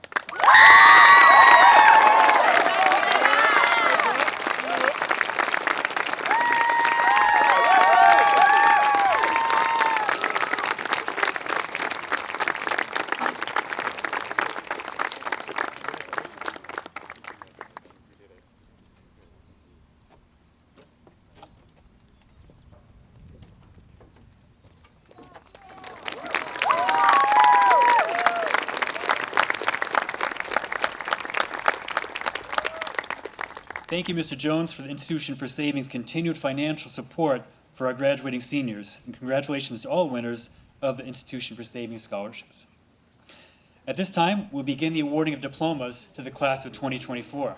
Thank you, Mr. Jones, for the Institution for Savings' continued financial support for our graduating seniors, and congratulations to all winners of the Institution for Savings scholarships. At this time, we'll begin the awarding of diplomas to the class of 2024.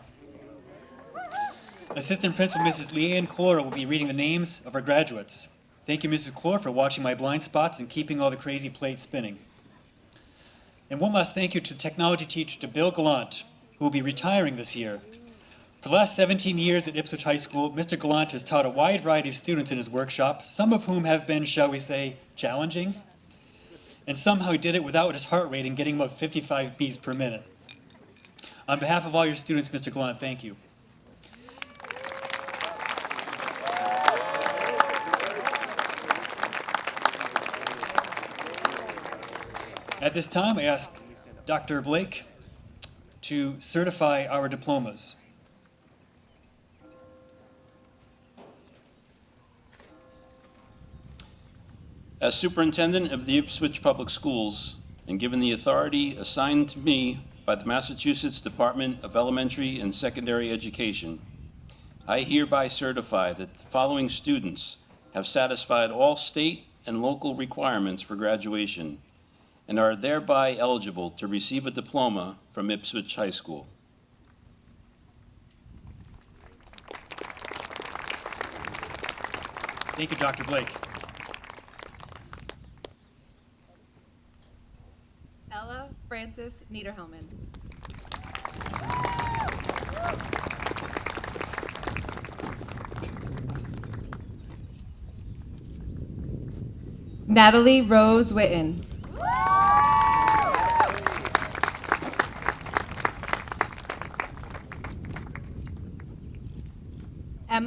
Assistant Principal Mrs. Leanne Clore will be reading the names of our graduates. Thank you, Mrs. Clore, for watching my blind spots and keeping all the crazy plates spinning. And one last thank you to technology teacher to Bill Gallant, who will be retiring this year. For the last 17 years at Ipswich High School, Mr. Gallant has taught a wide variety of students in his workshop, some of whom have been, shall we say, challenging, and somehow he did it without his heart rate and getting above 55 beats per minute. On behalf of all your students, Mr. Gallant, thank you. At this time, I ask Dr. Blake to certify our diplomas. As superintendent of the Ipswich Public Schools, and given the authority assigned to me by the Massachusetts Department of Elementary and Secondary Education, I hereby certify that the following students have satisfied all state and local requirements for graduation and are thereby eligible to receive a diploma from Ipswich High School. Thank you, Dr. Blake. Ella Frances Niederhellman. Natalie Rose Witten.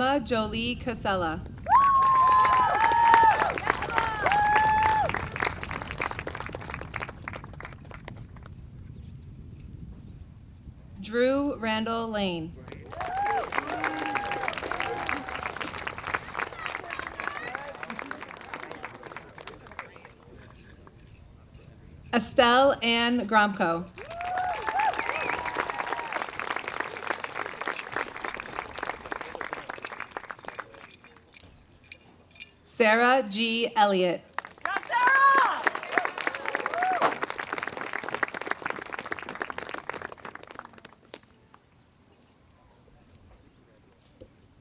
Emma Jolie Casella. Drew Randall Lane. Estelle Ann Gromko. Sarah G. Elliott.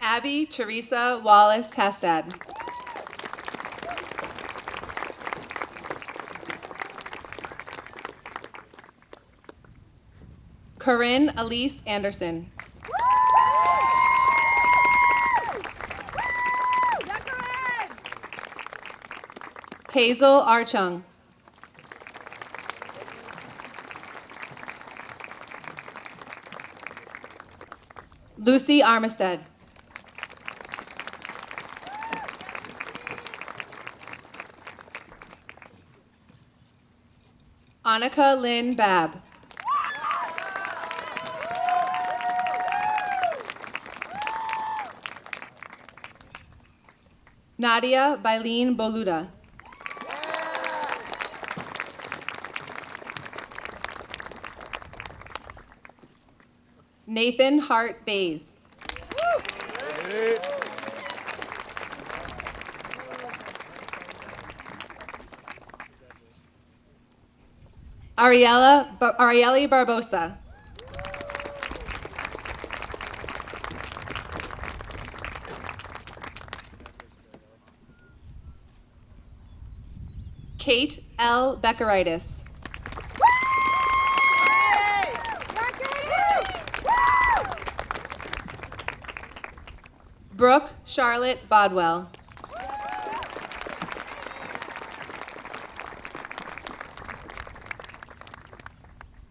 Abby Teresa Wallace Tastad. Corinne Elise Anderson. Hazel Archung. Lucy Armistead. Annika Lynn Babb. Nadia Bailene Boluda. Nathan Hart Bays. Arieli Barbosa. Kate L. Beckeritis. Brooke Charlotte Bodwell.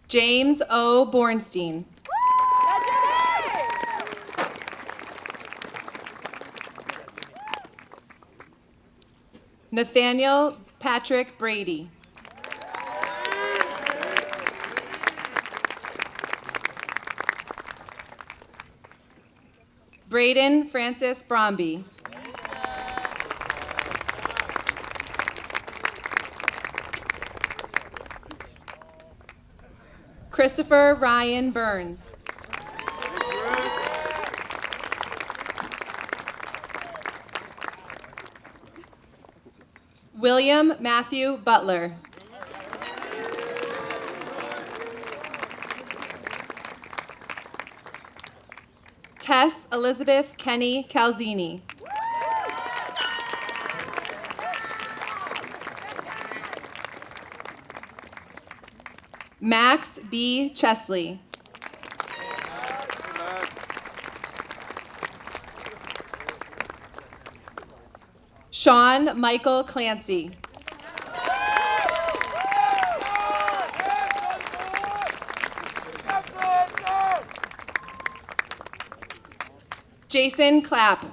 James O. Bornstein. Nathaniel Patrick Brady. Braden Francis Bromby. Christopher Ryan Burns. William Matthew Butler. Tess Elizabeth Kenny Calzini. Max B. Chesley. Sean Michael Clancy. Jason Clapp.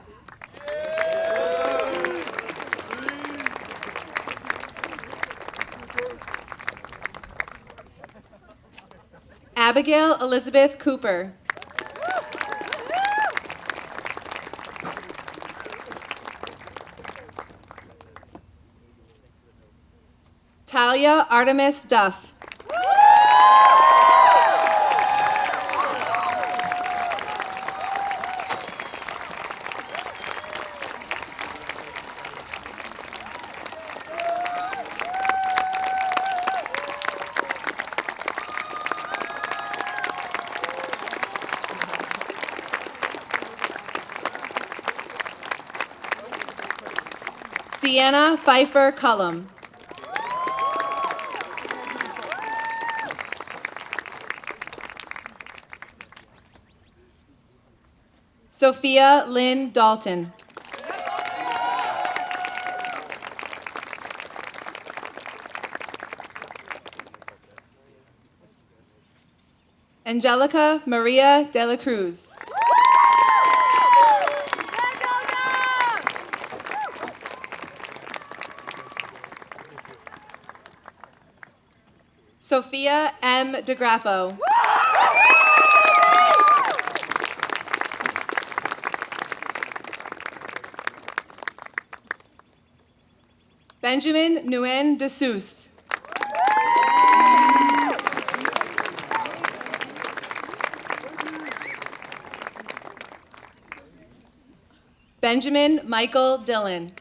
Abigail Elizabeth Cooper. Talia Artemis Duff. Sienna Pfeiffer Cullum. Sophia Lynn Dalton. Angelica Maria de la Cruz. Sophia M. DeGrappo. Benjamin Nguyen de Seuss. Benjamin Michael Dillon.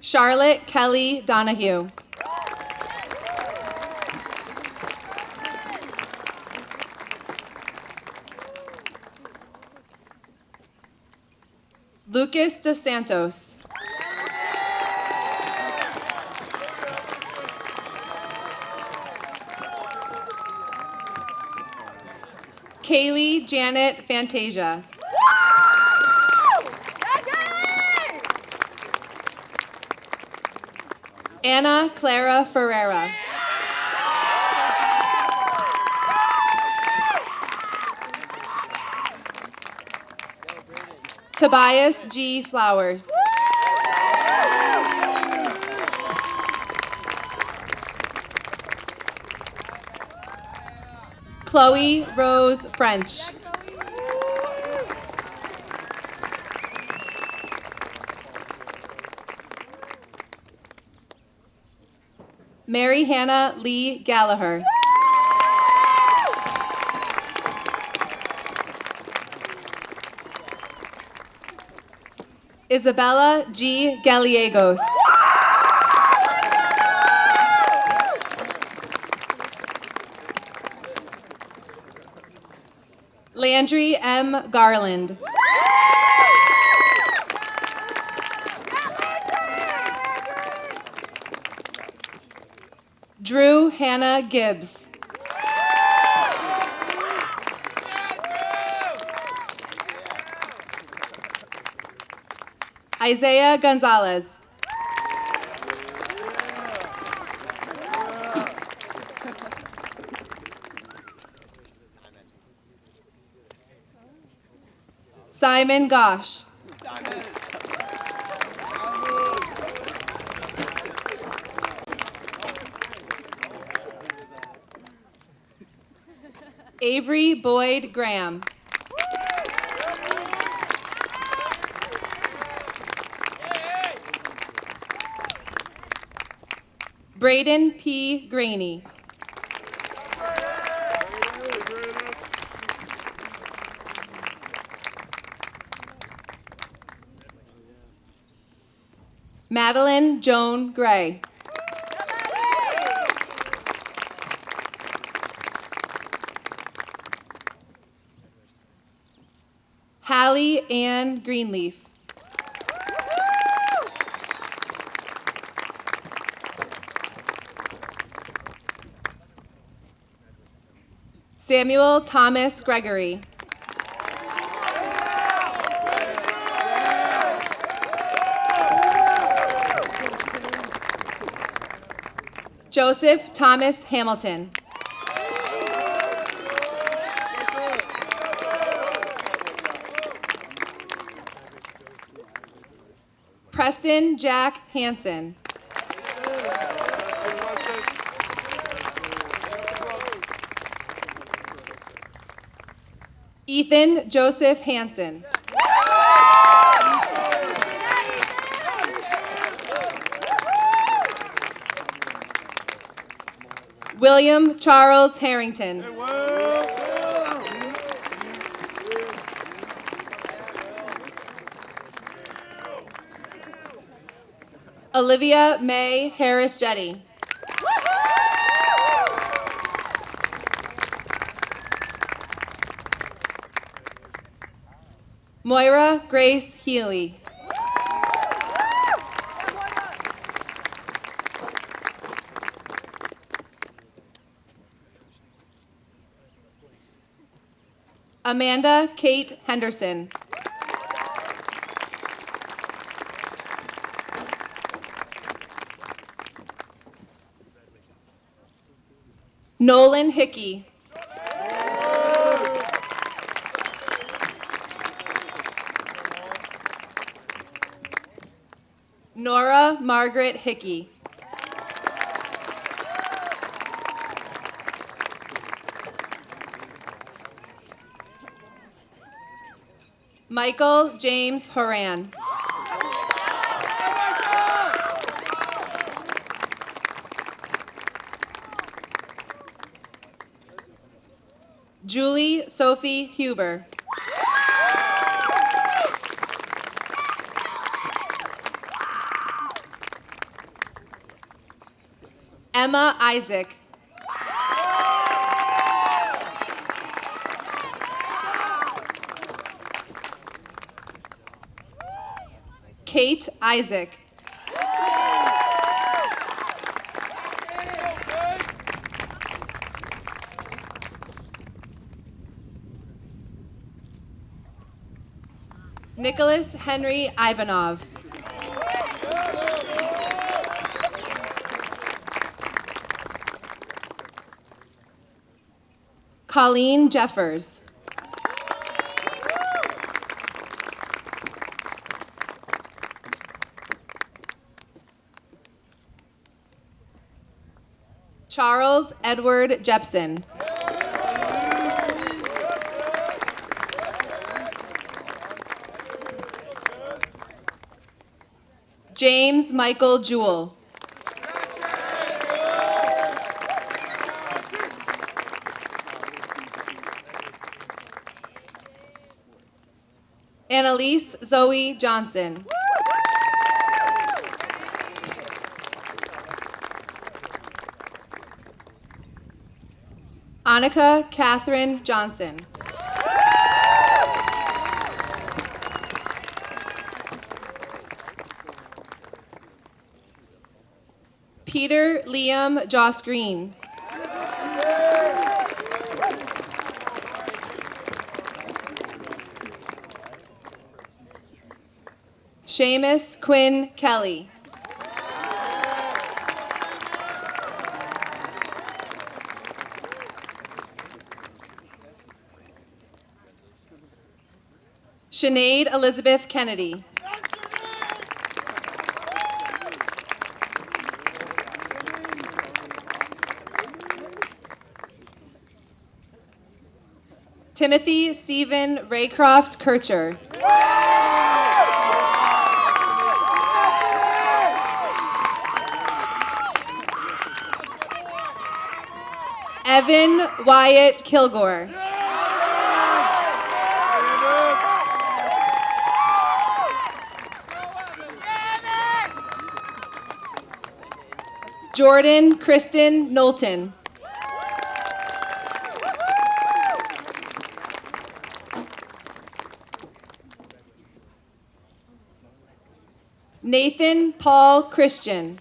Charlotte Kelly Donahue. Lucas dos Santos. Kaylee Janet Fantasia. Anna Clara Ferreira. Tobias G. Flowers. Chloe Rose French. Mary Hannah Lee Gallagher. Isabella G. Gallegos. Landry M. Garland. Drew Hannah Gibbs. Isaiah Gonzalez. Simon Gosh. Avery Boyd Graham. Braden P. Graney. Madeline Joan Gray. Hallie Ann Greenleaf. Samuel Thomas Gregory. Joseph Thomas Hamilton. Preston Jack Hansen. Ethan Joseph Hansen. William Charles Harrington. Olivia May Harris Jetty. Moira Grace Healy. Amanda Kate Henderson. Nolan Hickey. Margaret Hickey. Michael James Horan. Julie Sophie Huber. Emma Isaac. Kate Isaac. Nicholas Henry Ivanov. Colleen Jeffers. Charles Edward Jepson. James Michael Jewell. Annalise Zoe Johnson. Annika Catherine Johnson. Peter Liam Joss Green. Seamus Quinn Kelly. Sinead Elizabeth Kennedy. Timothy Stephen Raycroft Kircher. Evan Wyatt Kilgore. Jordan Kristen Knowlton. Nathan Paul Christian.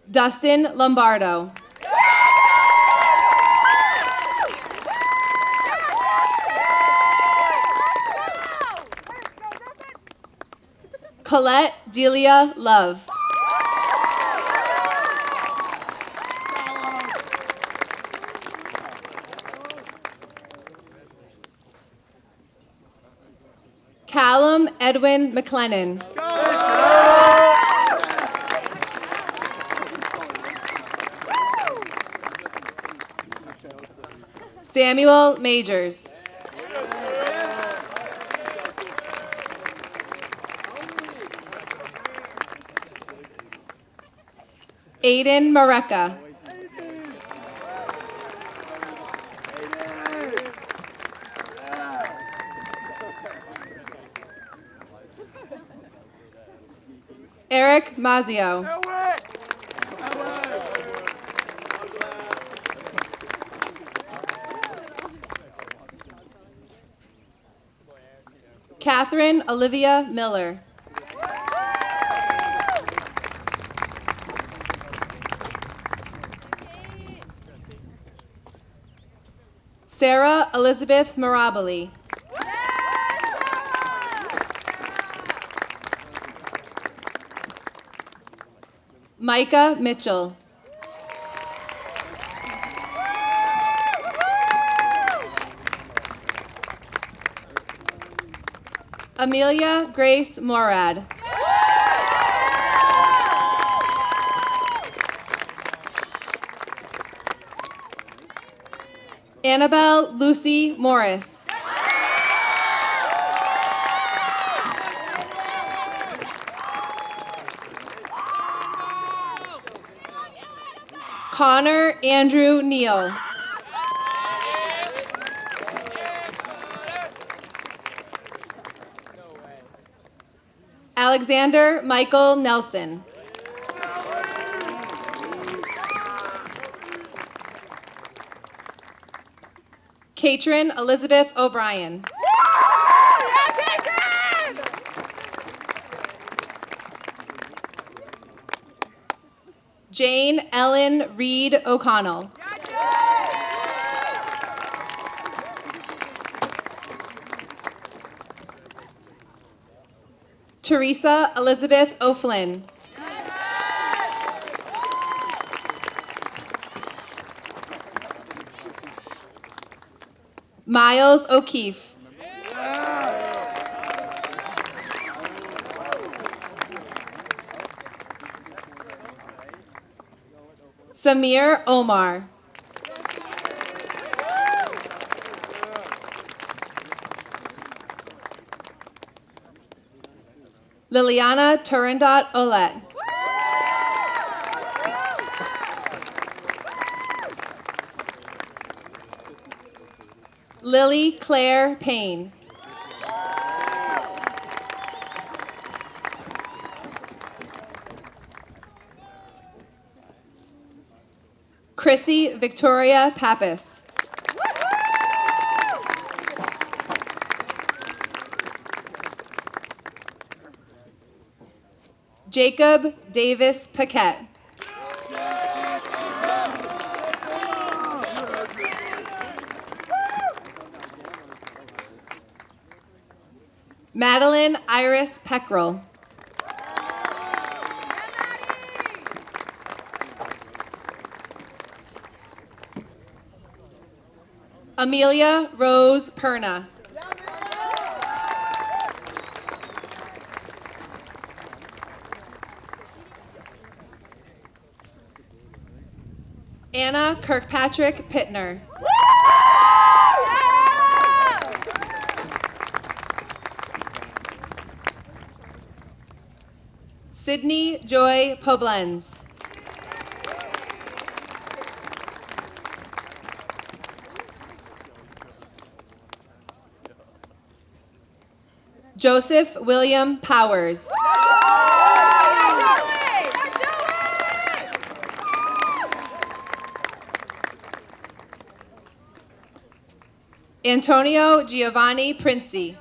Dustin Lombardo. Colette Delia Love. Callum Edwin McLennan. Samuel Majors. Aiden Mareka. Eric Mazio. Catherine Olivia Miller. Sarah Elizabeth Mirabili. Micah Mitchell. Amelia Grace Morad. Annabelle Lucy Morris. Connor Andrew Neal. Alexander Michael Nelson. Katrin Elizabeth O'Brien. Jane Ellen Reed O'Connell. Teresa Elizabeth O'Flynn. Miles O'Keefe. Samir Omar. Liliana Turandot Olet. Lily Claire Payne. Chrissy Victoria Pappas. Jacob Davis Paquette. Madeline Iris Peckrell. Amelia Rose Perna. Anna Kirkpatrick Pittner. Sydney Joy Poblenz. Joseph William Powers. Antonio Giovanni Princi.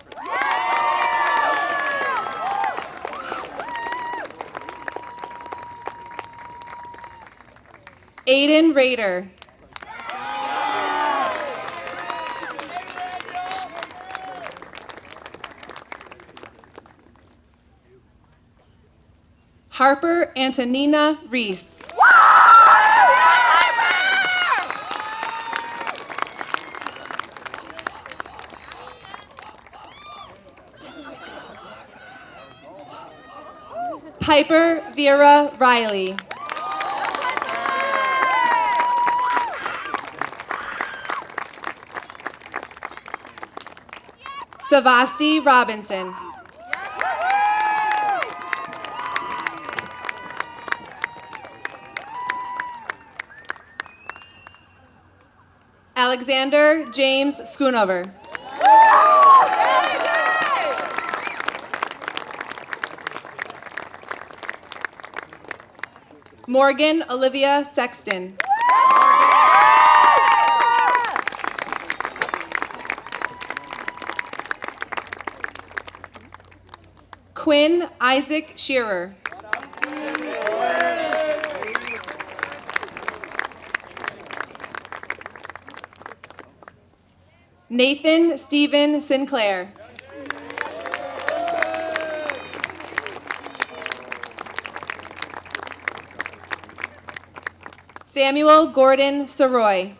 Aiden Rader. Harper Antonina Reese. Piper Vera Riley. Savasti Robinson. Alexander James Schoonover. Morgan Olivia Sexton. Quinn Isaac Shearer. Nathan Stephen Sinclair. Samuel Gordon Soroy.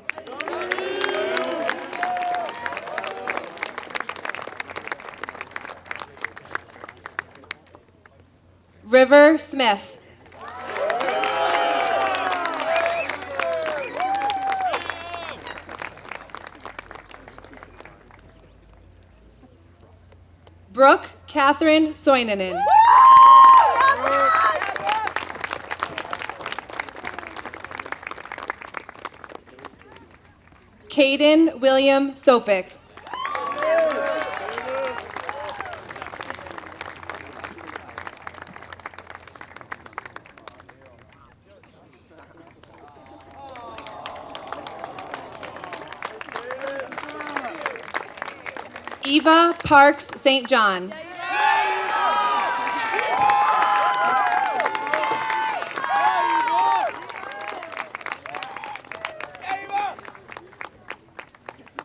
River Smith. Brooke Catherine Soininen. Caden William Sopik. Eva Parks St. John.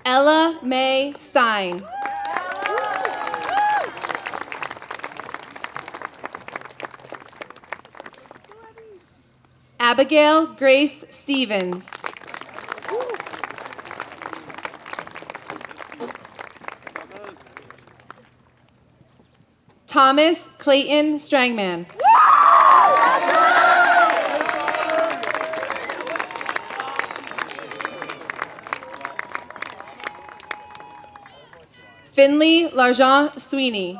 Ella Mae Stein. Abigail Grace Stevens. Thomas Clayton Strangman. Finley Largent Sweeney.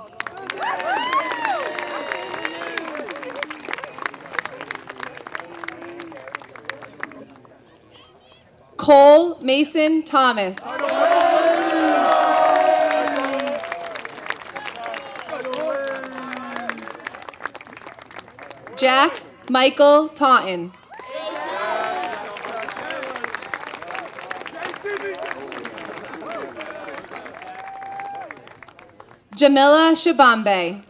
Cole Mason Thomas. Jack Michael Taunton. Jamila Shabambe.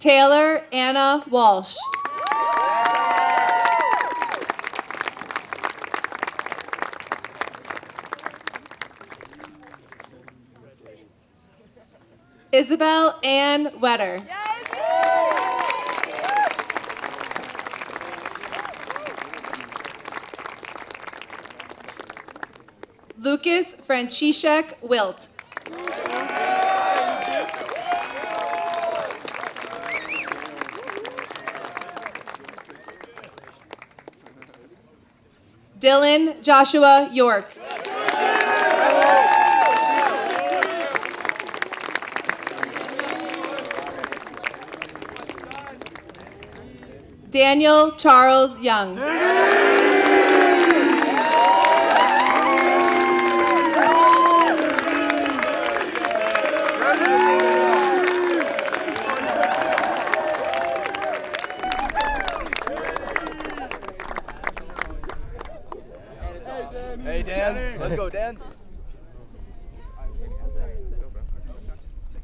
Taylor Anna Walsh. Isabel Ann Wetter. Lucas Franciszek Wilt. Dylan Joshua York. Daniel Charles Young. Hey, Dan. Let's go, Dan.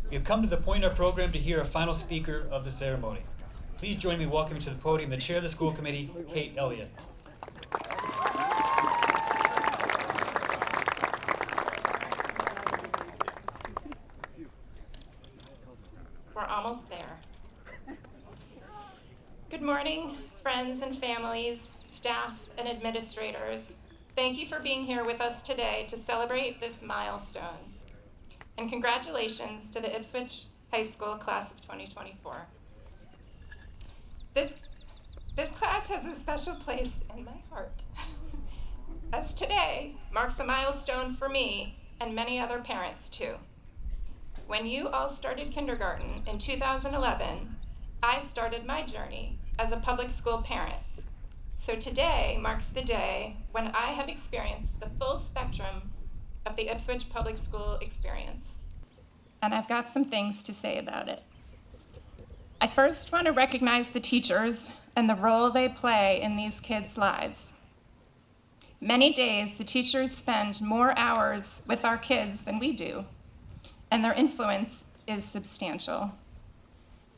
We have come to the point in our program to hear a final speaker of the ceremony. Please join me in welcoming to the podium the chair of the school committee, Kate Elliott. We're almost there. Good morning, friends and families, staff and administrators. Thank you for being here with us today to celebrate this milestone. And congratulations to the Ipswich High School class of 2024. This class has a special place in my heart, as today marks a milestone for me and many other parents too. When you all started kindergarten in 2011, I started my journey as a public school parent. So today marks the day when I have experienced the full spectrum of the Ipswich public school experience. And I've got some things to say about it. I first want to recognize the teachers and the role they play in these kids' lives. Many days, the teachers spend more hours with our kids than we do, and their influence is substantial.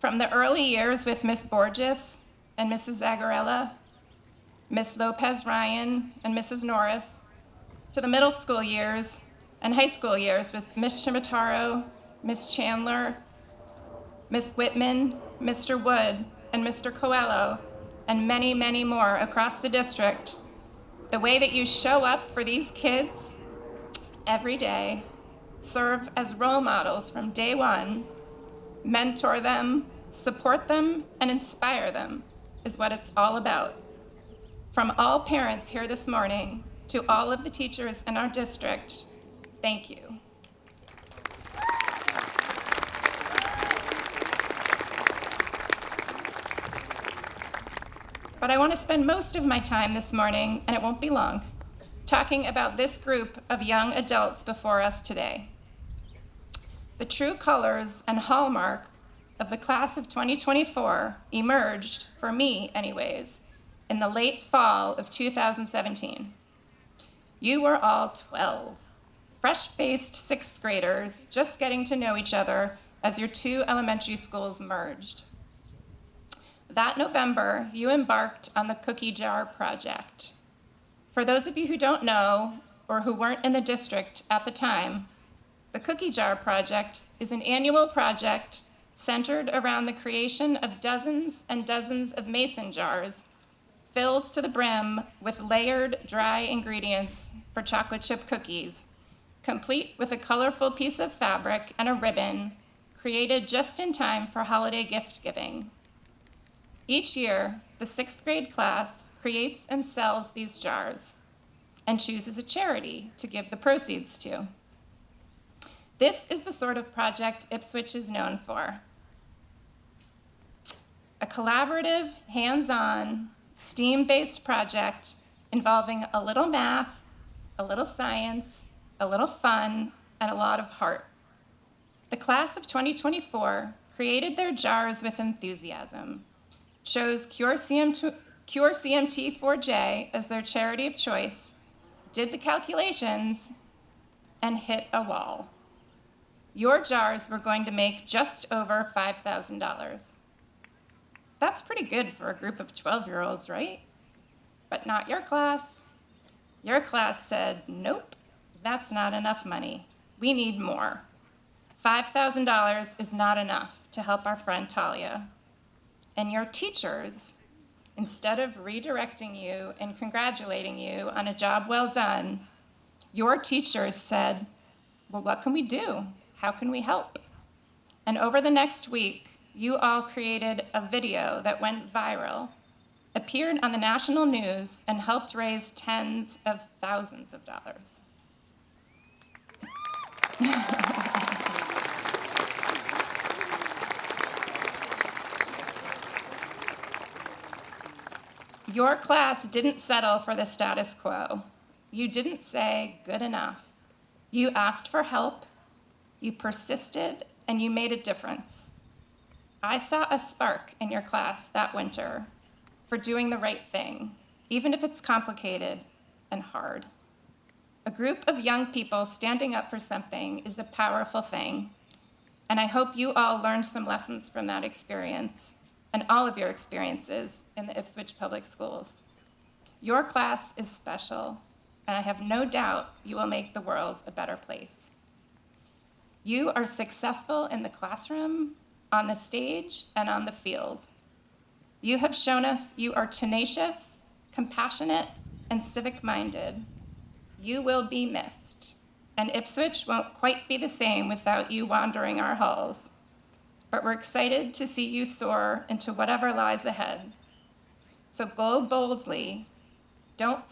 From the early years with Miss Borges and Mrs. Zagarella, Miss Lopez-Ryan and Mrs. Norris, to the middle school years and high school years with Miss Shimataro, Miss Chandler, Miss Whitman, Mr. Wood, and Mr. Coelho, and many, many more across the district, The way that you show up for these kids every day, serve as role models from day one, mentor them, support them, and inspire them is what it's all about. From all parents here this morning to all of the teachers in our district, thank you. But I want to spend most of my time this morning, and it won't be long, talking about this group of young adults before us today. The true colors and hallmark of the class of 2024 emerged, for me anyways, in the late fall of 2017. You were all 12, fresh-faced sixth graders just getting to know each other as your two elementary schools merged. That November, you embarked on the Cookie Jar Project. For those of you who don't know or who weren't in the district at the time, the Cookie Jar Project is an annual project centered around the creation of dozens and dozens of mason jars filled to the brim with layered dry ingredients for chocolate chip cookies, complete with a colorful piece of fabric and a ribbon created just in time for holiday gift giving. Each year, the sixth grade class creates and sells these jars and chooses a charity to give the proceeds to. This is the sort of project Ipswich is known for. A collaborative, hands-on, STEAM-based project involving a little math, a little science, a little fun, and a lot of heart. The class of 2024 created their jars with enthusiasm, chose Cure CMT4J as their charity of choice, did the calculations, and hit a wall. Your jars were going to make just over $5,000. That's pretty good for a group of 12-year-olds, right? But not your class. Your class said, nope, that's not enough money. We need more. $5,000 is not enough to help our friend Talia. And your teachers, instead of redirecting you and congratulating you on a job well done, your teachers said, well, what can we do? How can we help? And over the next week, you all created a video that went viral, appeared on the national news, and helped raise tens of thousands of dollars. Your class didn't settle for the status quo. You didn't say, good enough. You asked for help, you persisted, and you made a difference. I saw a spark in your class that winter for doing the right thing, even if it's complicated and hard. A group of young people standing up for something is a powerful thing, and I hope you all learned some lessons from that experience and all of your experiences in the Ipswich Public Schools. Your class is special, and I have no doubt you will make the world a better place. You are successful in the classroom, on the stage, and on the field. You have shown us you are tenacious, compassionate, and civic-minded. You will be missed, and Ipswich won't quite be the same without you wandering our halls. But we're excited to see you soar into whatever lies ahead. So go boldly. Don't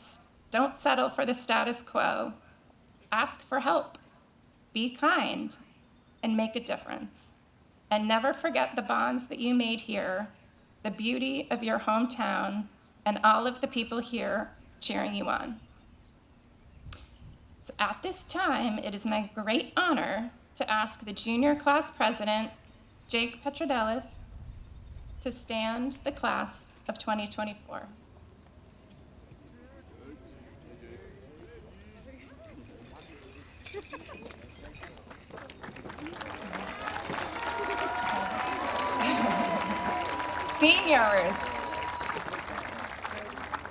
settle for the status quo. Ask for help. Be kind and make a difference. And never forget the bonds that you made here, the beauty of your hometown, and all of the people here cheering you on. So at this time, it is my great honor to ask the junior class president, Jake Petrodelis, to stand the class of 2024. Seniors,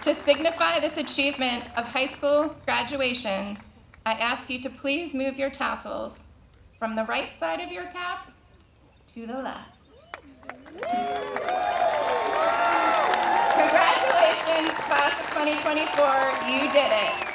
to signify this achievement of high school graduation, I ask you to please move your tassels from the right side of your cap to the left. Congratulations, class of 2024, you did it.